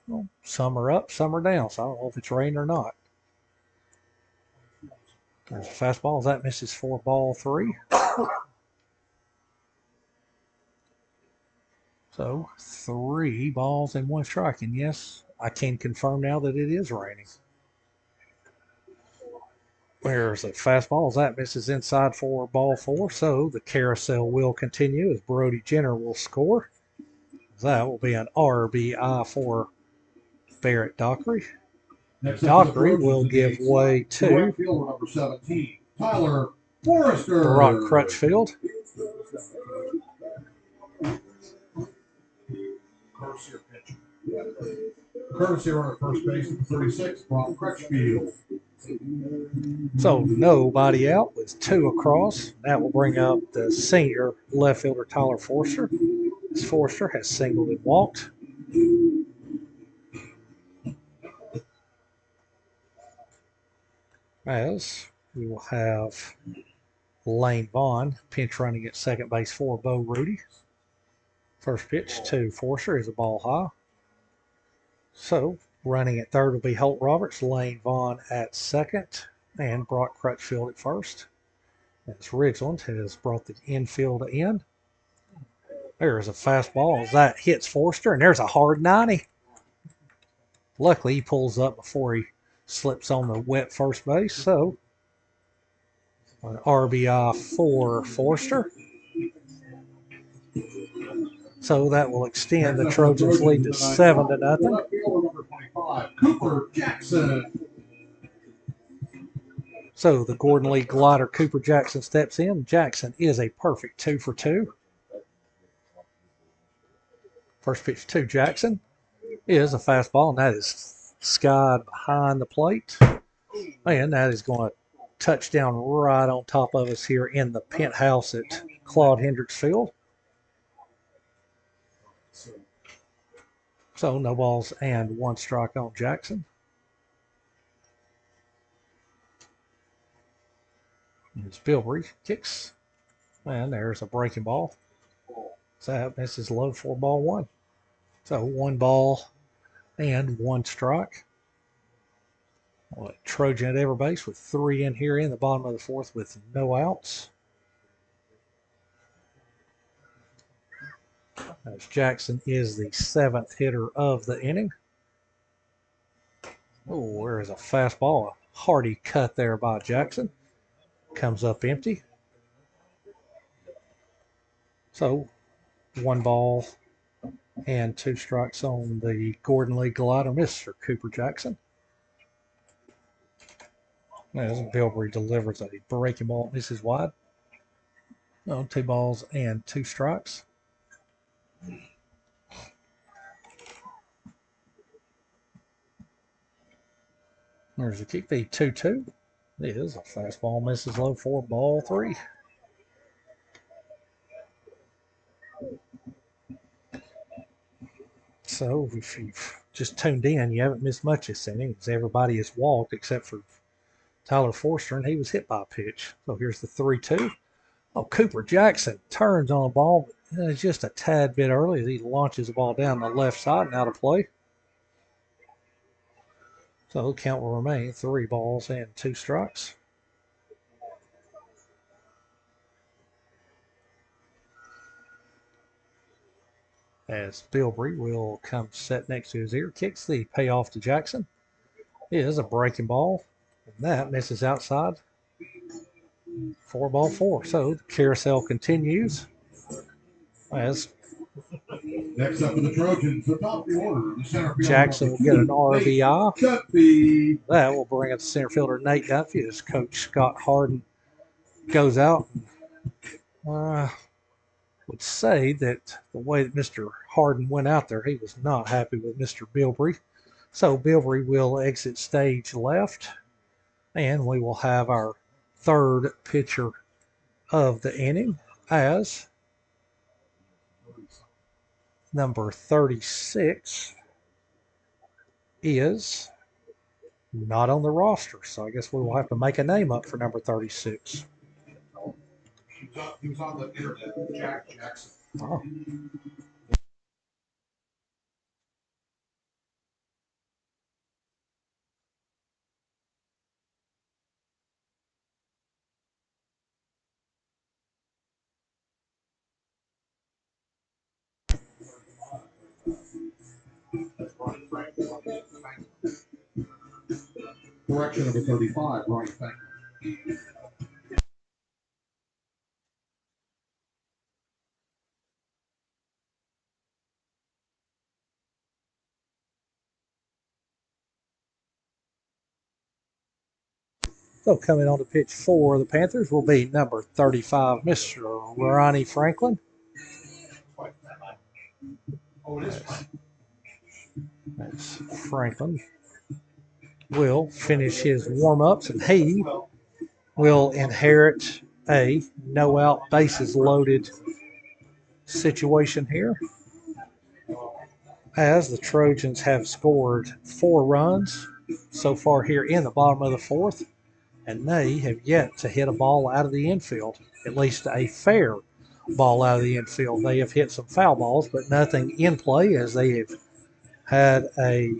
well, some are up, some are down. So I don't know if it's rain or not. There's a fastball as that misses for ball 3. So 3 balls and 1 strike. And yes, I can confirm now that it is raining. There's a fastball as that misses inside for ball 4. So the carousel will continue as Brody Jenner will score. That will be an RBI for Barrett Dockery. Dockery will give way to right fielder number 17, Tyler Forrester. Brock Crutchfield. Courtesy runner first base at 36, Brock Crutchfield. So nobody out with 2 across. That will bring up the senior left fielder Tyler Forster. As Forster has singled and walked. As we will have Lane Vaughn pinch running at second base for Bo Rudy. First pitch to Forster is a ball high. So running at third will be Holt Roberts, Lane Vaughn at second, and Brock Crutchfield at first. As Ridgeland has brought the infield in. There's a fastball as that hits Forster, and there's a hard 90. Luckily, he pulls up before he slips on the wet first base, so an RBI for Forster. So that will extend the Trojans' lead to 7-0. Cooper Jackson. So the Gordon Lee glider Cooper Jackson steps in. Jackson is a perfect 2 for 2. First pitch to Jackson is a fastball, and that is skied behind the plate. And that is going to touch down right on top of us here in the penthouse at Claude Hendricks Field. So no balls and 1 strike on Jackson. As Bilbrey kicks, and there's a breaking ball. So that misses low for ball 1. So 1 ball and 1 strike. Trojan at every base with 3 in here in the bottom of the 4th with no outs. As Jackson is the 7th hitter of the inning. Oh, there is a fastball. A hearty cut there by Jackson. Comes up empty. So 1 ball and 2 strikes on the Gordon Lee glider, Mr. Cooper Jackson. As Bilbrey delivers a breaking ball, misses wide. No, 2 balls and 2 strikes. There's a kick, the 2-2. It is a fastball, misses low for ball 3. So if you've just tuned in, you haven't missed much this inning, as everybody has walked except for Tyler Forster, and he was hit by a pitch. So here's the 3-2. Oh, Cooper Jackson turns on the ball, but just a tad bit early as he launches the ball down the left side and out of play. So the count will remain 3 balls and 2 strikes. As Bilbrey will come set next to his ear, kicks the payoff to Jackson. It is a breaking ball, and that misses outside. 4 ball 4. So the carousel continues as Next up for the Trojans, the top of the order, the center fielder. Jackson will get an RBI. Dunfee. That will bring up the center fielder Nate Dunfee as Coach Scott Harden goes out. Would say that the way that Mr. Harden went out there, he was not happy with Mr. Bilbrey. So Bilbrey will exit stage left, and we will have our 3rd pitcher of the inning as Number 36 is not on the roster, so I guess we will have to make a name up for number 36. He was on the internet, Jack Jackson. Oh. Correction, number 35, Ronnie Franklin. So coming on to pitch for the Panthers will be number 35, Mr. Ronnie Franklin. Oh, it is. That's Franklin will finish his warm-ups, and he will inherit a no-out bases loaded situation here, as the Trojans have scored 4 runs so far here in the bottom of the 4th, and they have yet to hit a ball out of the infield, at least a fair ball out of the infield. They have hit some foul balls, but nothing in play, as they have had a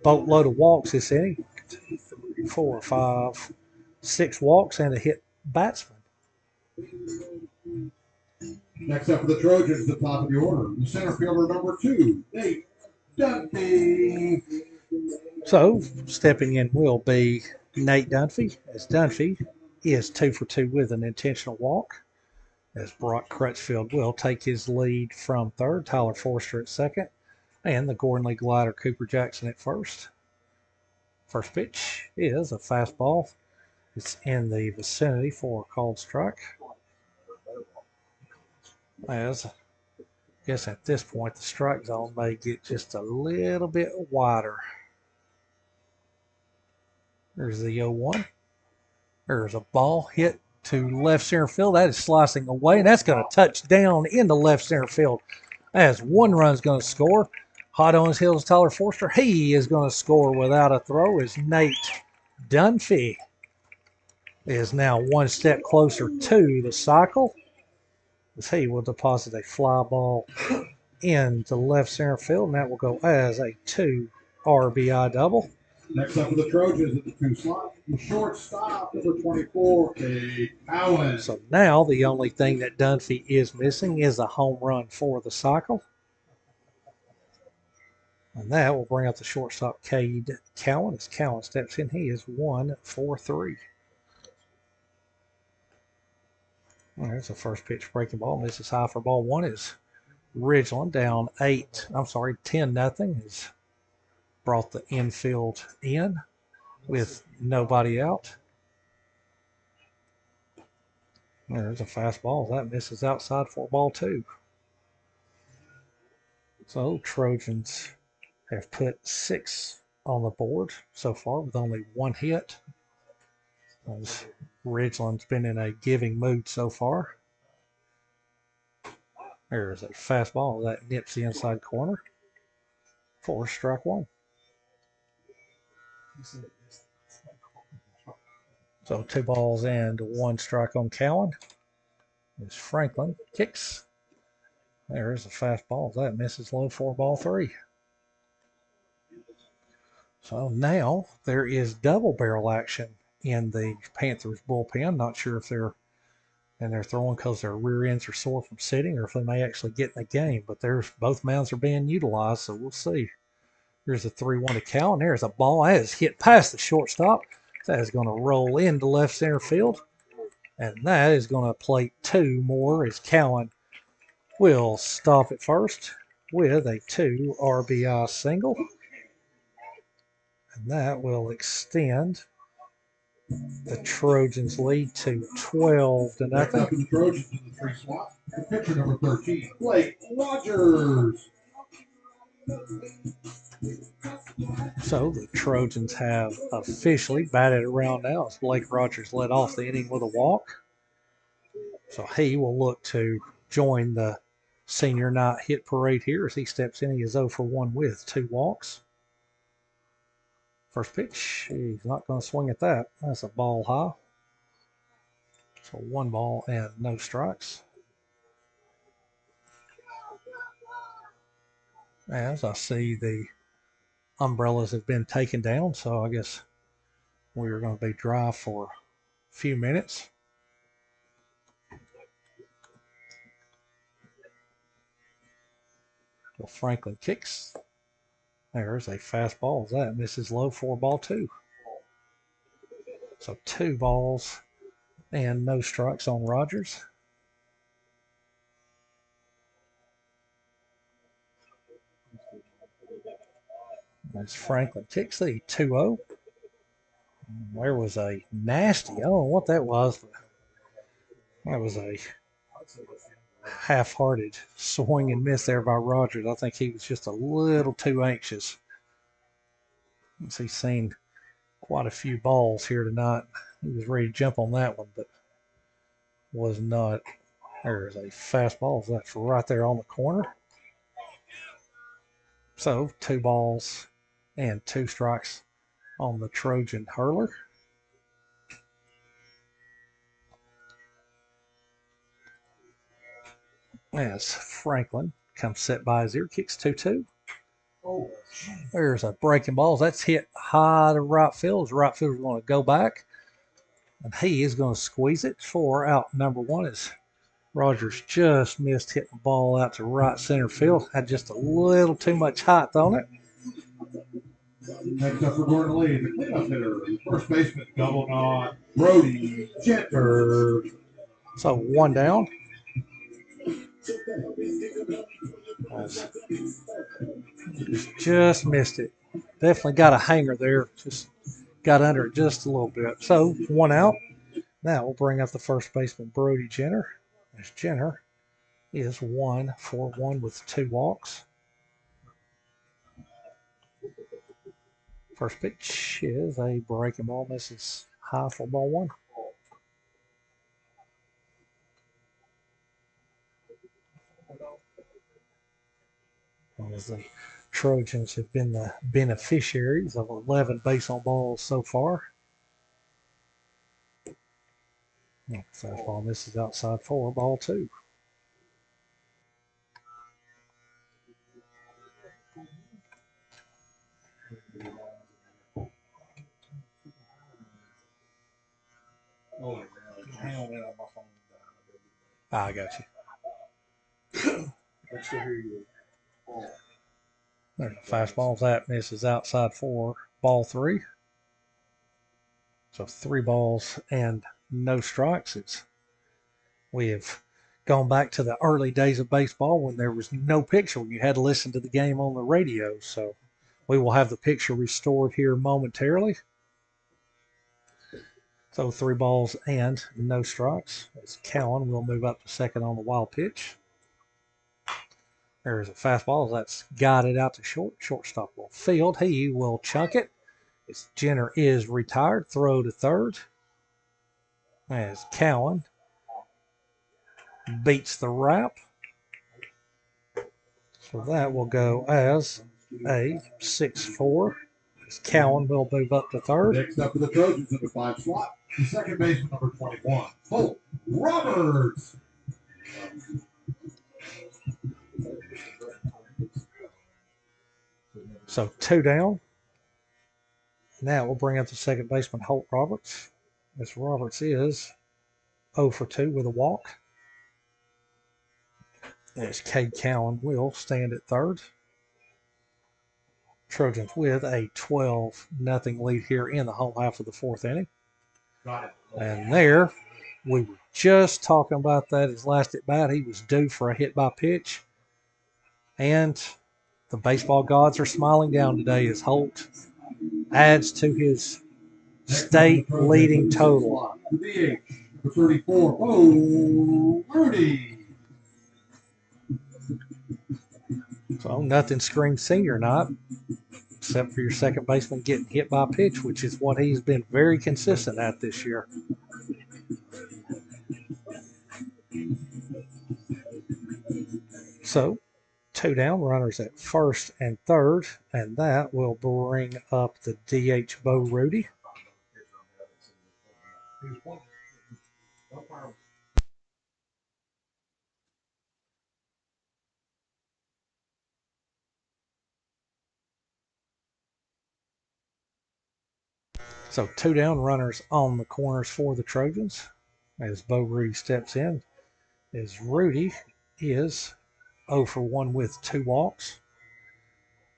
boatload of walks this inning. 2, 3, 4, 5, 6 walks and a hit batsman. Next up for the Trojans, the top of the order, the center fielder number 2, Nate Dunfee. So stepping in will be Nate Dunfee, as Dunfee is 2 for 2 with an intentional walk, as Brock Crutchfield will take his lead from third, Tyler Forster at second, and the Gordon Glider Cooper Jackson at first. First pitch is a fastball. It's in the vicinity for a called strike. As I guess at this point the strike zone may get just a little bit wider. There's the 0-1. There's a ball hit to left center field. That is slicing away, and that's going to touch down into left center field. As 1 run's going to score. Hot on his heels, Tyler Forster. He is going to score without a throw, as Nate Dunfee is now 1 step closer to the cycle, as he will deposit a fly ball into left center field, and that will go as a 2 RBI double. Next up for the Trojans at the 2 slot, the shortstop, number 24, Kate Allen. So now the only thing that Dunfee is missing is a home run for the cycle. And that will bring up the shortstop, Cade Cowan. As Cowan steps in, he is 1 for 3. There's the first pitch, breaking ball. Misses high for ball 1 is Ridgeland down 10-0. Has brought the infield in with nobody out. There's a fastball. That misses outside for ball 2. So Trojans have put 6 on the board so far with only 1 hit. As Ridgeland's been in a giving mood so far. There's a fastball that nips the inside corner for strike 1. So 2 balls and 1 strike on Cowan. As Franklin kicks. There's a fastball that misses low for ball 3. So now there is double barrel action in the Panthers bullpen. Not sure if they're throwing because their rear ends are sore from sitting, or if they may actually get in the game. But both mounds are being utilized, so we'll see. Here's a 3-1 to Cowan. There's a ball that is hit past the shortstop. That is going to roll into left center field, and that is going to plate 2 more, as Cowan will stop at first with a 2 RBI single. And that will extend the Trojans' lead to 12-0. Next up in the Trojans in the 3 slot, the pitcher number 13, Blake Rogers. So the Trojans have officially batted around now, as Blake Rogers led off the inning with a walk. So he will look to join the senior night hit parade here as he steps in. He is 0 for 1 with 2 walks. First pitch, he's not going to swing at that. That's a ball high. So 1 ball and no strikes. As I see the umbrellas have been taken down, so I guess we're going to be dry for a few minutes. So Franklin kicks. There's a fastball. That misses low, 4-2. So 2 balls and no strikes on Rogers. As Franklin kicks the 2-0. There was a nasty, I don't know what that was, but that was a half-hearted swing and miss there by Rogers. I think he was just a little too anxious. He's seen quite a few balls here tonight. He was ready to jump on that one, but was not. There's a fastball. That's right there on the corner. So 2 balls and 2 strikes on the Trojan hurler. As Franklin comes set by his ear, kicks 2-2. There's a breaking ball. That's hit high to right field. As right fielder's going to go back, and he is going to squeeze it for out number 1. As Rogers just missed hitting the ball out to right center field. Had just a little too much height on it. Next up for Gordon Lee, the cleanup hitter, first baseman, double knot, Brody Jenter. So 1 down. Just missed it. Definitely got a hanger there. Just got under it just a little bit. So 1 out. Now we'll bring up the first baseman, Brody Jenner. As Jenner is 1 for 1 with 2 walks. First pitch is a breaking ball. Misses high for ball 1. As the Trojans have been the beneficiaries of 11 base on balls so far. Fastball misses outside 4, ball 2. I got you. There's a fastball. That misses outside 4, ball 3. So 3 balls and no strikes. We have gone back to the early days of baseball when there was no picture. You had to listen to the game on the radio. So we will have the picture restored here momentarily. So 3 balls and no strikes. As Cowan will move up to second on the wild pitch. There's a fastball. That's guided out to short. Shortstop will field. He will chunk it. As Jenner is retired. Throw to third. As Cowan beats the wrap. So that will go as a 6-4. As Cowan will move up to third. Next up for the Trojans in the 5 slot, the second baseman, number 21, Holt Roberts. So 2 down. Now we'll bring up the second baseman, Holt Roberts. This Roberts is 0 for 2 with a walk. As Cade Cowan will stand at third. Trojans with a 12-0 lead here in the home half of the 4th inning. And there, we were just talking about that. His last at bat, he was due for a hit by pitch. And the baseball gods are smiling down today as Holt adds to his state leading total. The DH, 34, Bo Rudy. So nothing screams senior night, except for your second baseman getting hit by a pitch, which is what he's been very consistent at this year. So 2 down, runners at first and third, and that will bring up the DH Bo Rudy. So 2 down, runners on the corners for the Trojans as Bo Rudy steps in. As Rudy is 0 for 1 with 2 walks.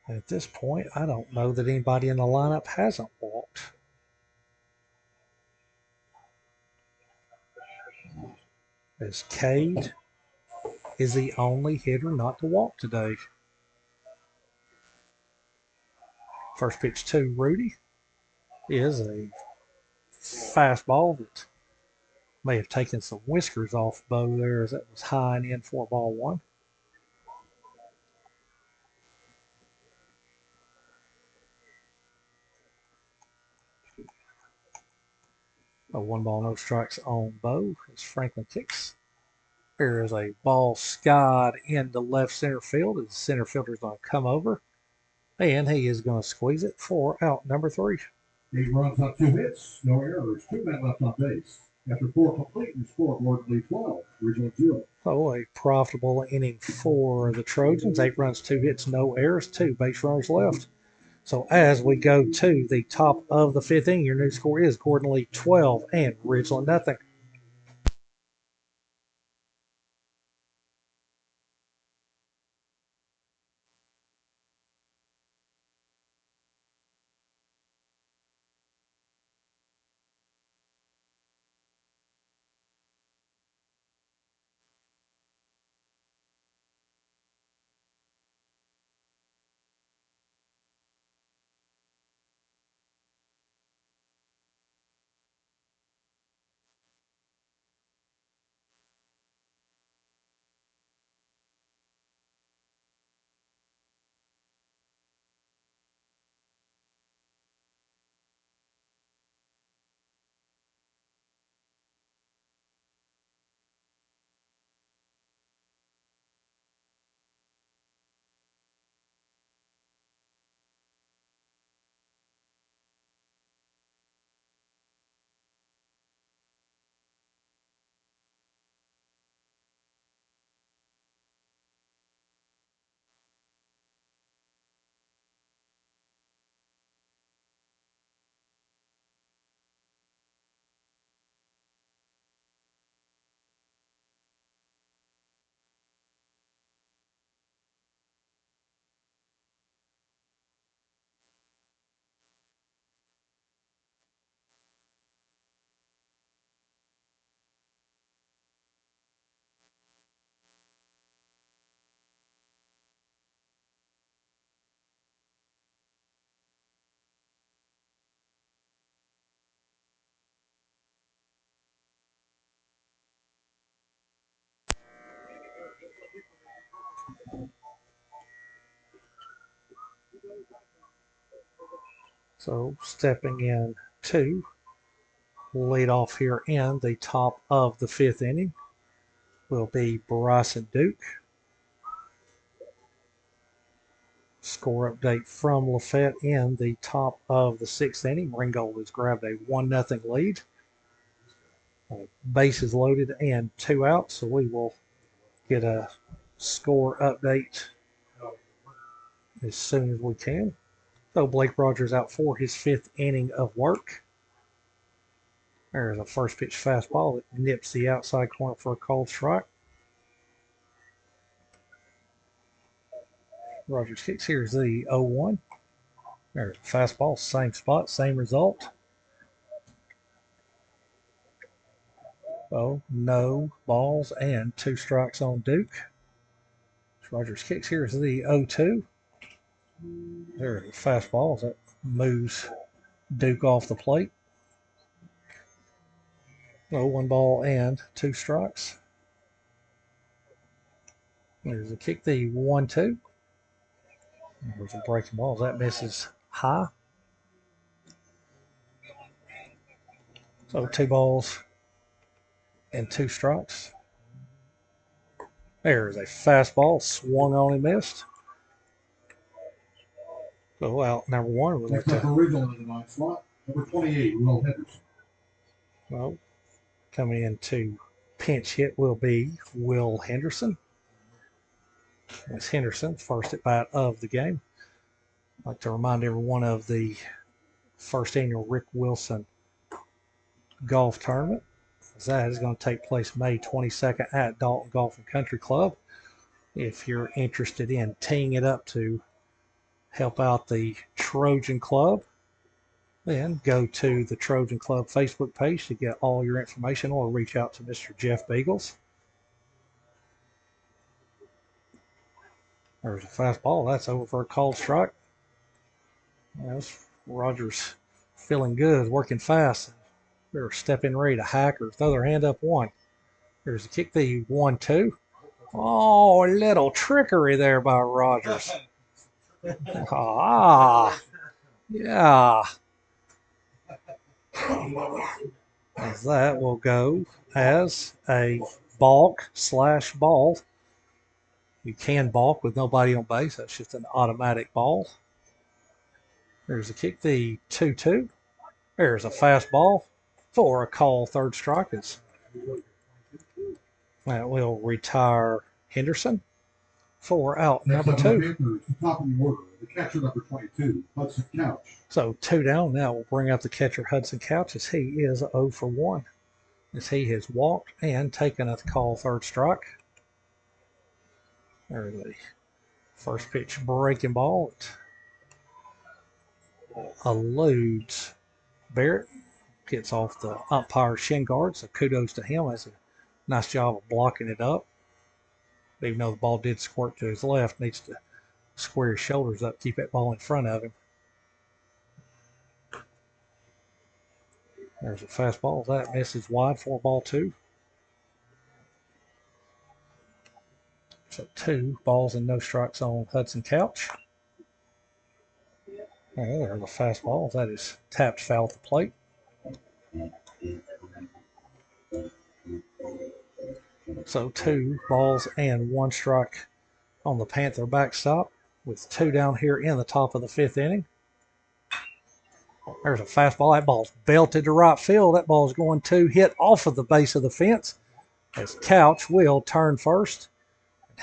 At this point, I don't know that anybody in the lineup hasn't walked. As Cade is the only hitter not to walk today. First pitch to Rudy is a fastball that may have taken some whiskers off Bo there as that was high and in for ball 1. A 1 ball, no strikes on Bo as Franklin kicks. There is a ball skied into left center field as the center fielder is going to come over, and he is going to squeeze it for out number 3. 8 runs on 2 hits, no errors, 2 men left on base. After 4 complete, your score accordingly 12, Ridgeland 0. So a profitable inning for the Trojans. 8 runs, 2 hits, no errors, 2 base runners left. So as we go to the top of the 5th inning, your new score is Gordon Lee 12 and Ridgeland nothing. So stepping in to lead off here in the top of the 5th inning will be Bryson Duke. Score update from Lafayette in the top of the 6th inning. Ringgold has grabbed a 1-0 lead. Bases loaded and 2 outs, so we will get a score update as soon as we can. So Blake Rogers out for his 5th inning of work. There's a first pitch fastball that nips the outside corner for a cold strike. Rogers kicks. Here's the 0-1. There's a fastball, same spot, same result. So no balls and 2 strikes on Duke. Rogers kicks. Here's the 0-2. There's a fastball that moves Duke off the plate. So 1 ball and 2 strikes. There's a kick, the 1-2. There's a breaking ball. That misses high. So 2 balls and 2 strikes. There's a fastball swung on and missed. Go out number one. We'll Next up for Ridgeland in the ninth slot, number 28, Will Henderson. Well, coming into pinch hit will be Will Henderson. That's Henderson, first at bat of the game. I'd like to remind everyone of the first annual Rick Wilson golf tournament. That is going to take place May 22nd at Dalton Golf and Country Club. If you're interested in teeing it up to help out the Trojan Club, then go to the Trojan Club Facebook page to get all your information, or reach out to Mr. Jeff Beagles. There's a fastball. That's over for a called strike. Yes, Rogers feeling good, working fast. They're stepping ready to hack or throw their hand up one. There's a kick, the 1-2. Oh, a little trickery there by Rogers. Ah, yeah. As that will go as a balk/ball. You can balk with nobody on base. That's just an automatic ball. There's a kick, the 2-2. There's a fastball for a call third strike. That will retire Henderson for out number 2. Panther, the top of the order, the catcher number 22, Hudson Couch. So 2 down. Now we'll bring up the catcher Hudson Couch, as he is 0 for 1. As he has walked and taken a call third strike. There's the first pitch breaking ball. It eludes Barrett. Gets off the umpire's shin guard, so kudos to him. That's a nice job of blocking it up. Even though the ball did squirt to his left, needs to square his shoulders up, keep that ball in front of him. There's a fastball. That misses wide for ball 2. So 2 balls and no strikes on Hudson Couch. And there's a fastball. That is tapped foul at the plate. So 2 balls and 1 strike on the Panther backstop, with 2 down here in the top of the 5th inning. There's a fastball. That ball's belted to right field. That ball's going to hit off of the base of the fence, as Couch will turn first.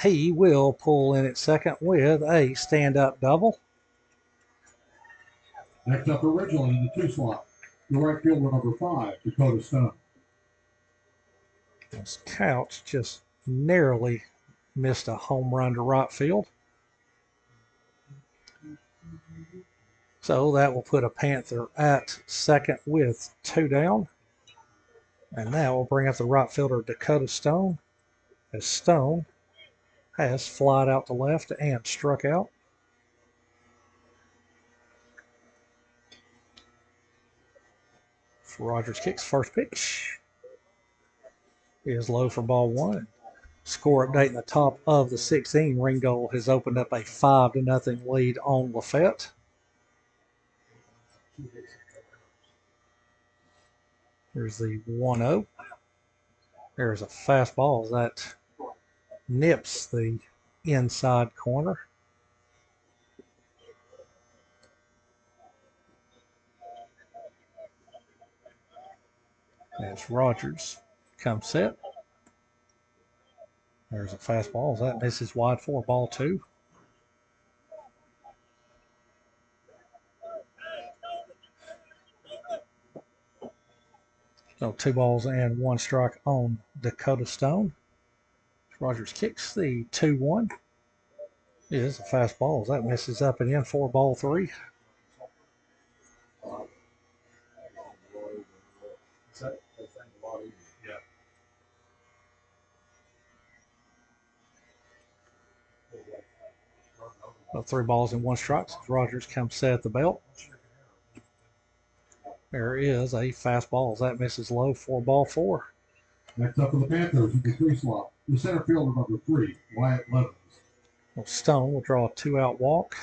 He will pull in at second with a stand-up double. Next up for Ridgeland in the 2 slot, the right fielder number 5, Dakota Stone. This Couch just narrowly missed a home run to right field. So that will put a Panther at second with 2 down. And now we'll bring up the right fielder Dakota Stone, as Stone has flied out to left and struck out. Rogers kicks first pitch. Is low for ball 1. Score update in the top of the 6th inning. Ringgold has opened up a 5-0 lead on Lafayette. Here's the 1-0. There's a fastball that nips the inside corner. As Rogers comes set. There's a fastball. That misses wide for ball 2. So 2 balls and 1 strike on Dakota Stone. Rogers kicks the 2-1. Is a fastball. That misses up and in for ball 3. So 3 balls and 1 strike. Rogers comes set at the belt. There is a fastball. That misses low for ball 4. Next up for the Panthers in the 3 slot, the center fielder number 3, Wyatt Levins. Well, Stone will draw a 2-out walk.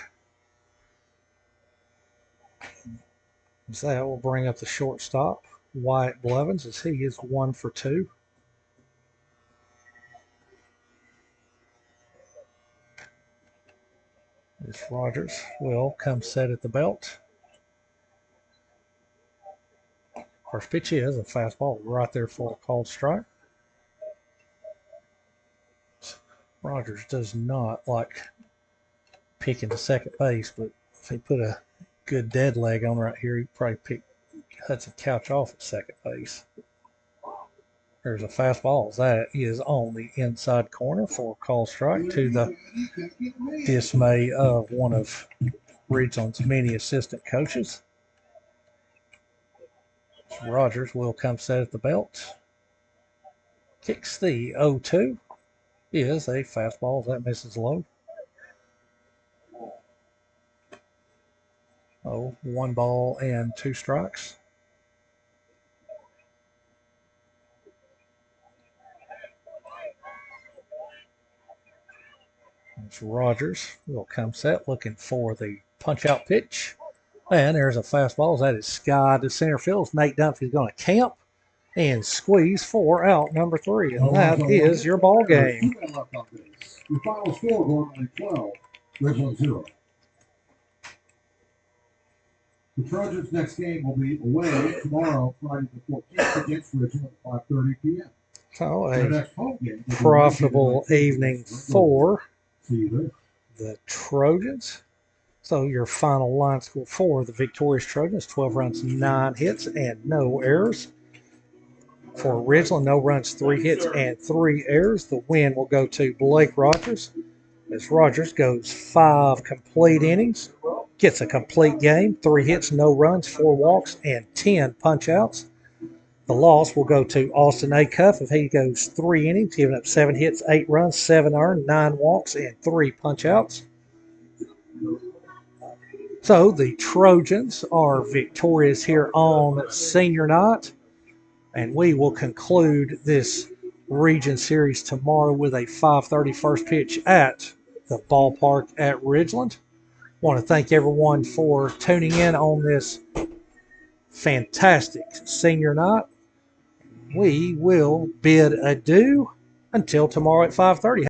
So that will bring up the shortstop, Wyatt Blevins, as he is 1 for 2. This Rogers will come set at the belt. First pitch is a fastball right there for a called strike. Rogers does not like picking the second base, but if he put a good dead leg on right here, he'd probably pick Hudson Couch off at second base. There's a fastball. That is on the inside corner for a call strike, to the dismay of one of Ridgeland's many assistant coaches. Rogers will come set at the belt. Kicks the 0-2. Is a fastball that misses low. Oh, 1 ball and 2 strikes. It's Rogers will come set, looking for the punch-out pitch. And there's a fastball. That is sky to center field. Nate Dunfee is going to camp and squeeze for out number 3. And that is your ball game. Your final score, Gordon, 12, Ridgeland 0. The Trojans' next game will be away tomorrow, Friday the 14th, against Ridgeland at 5:30 p.m. So Their a next home game will be profitable Wednesday, evening for See you there. the Trojans. So your final line score for the victorious Trojans, 12 runs, 9 hits, and no errors. For Ridgeland, no runs, 3 hits, and 3 errors. The win will go to Blake Rogers, as Rogers goes 5 complete innings, gets a complete game, 3 hits, no runs, 4 walks, and 10 punch-outs. The loss will go to Austin A. Cuff if he goes 3 innings, giving up 7 hits, 8 runs, 7 earned, 9 walks, and 3 punch-outs. So the Trojans are victorious here on senior night, and we will conclude this region series tomorrow with a 5:30 first pitch at the ballpark at Ridgeland. I want to thank everyone for tuning in on this fantastic senior night. We will bid adieu until tomorrow at 5:30.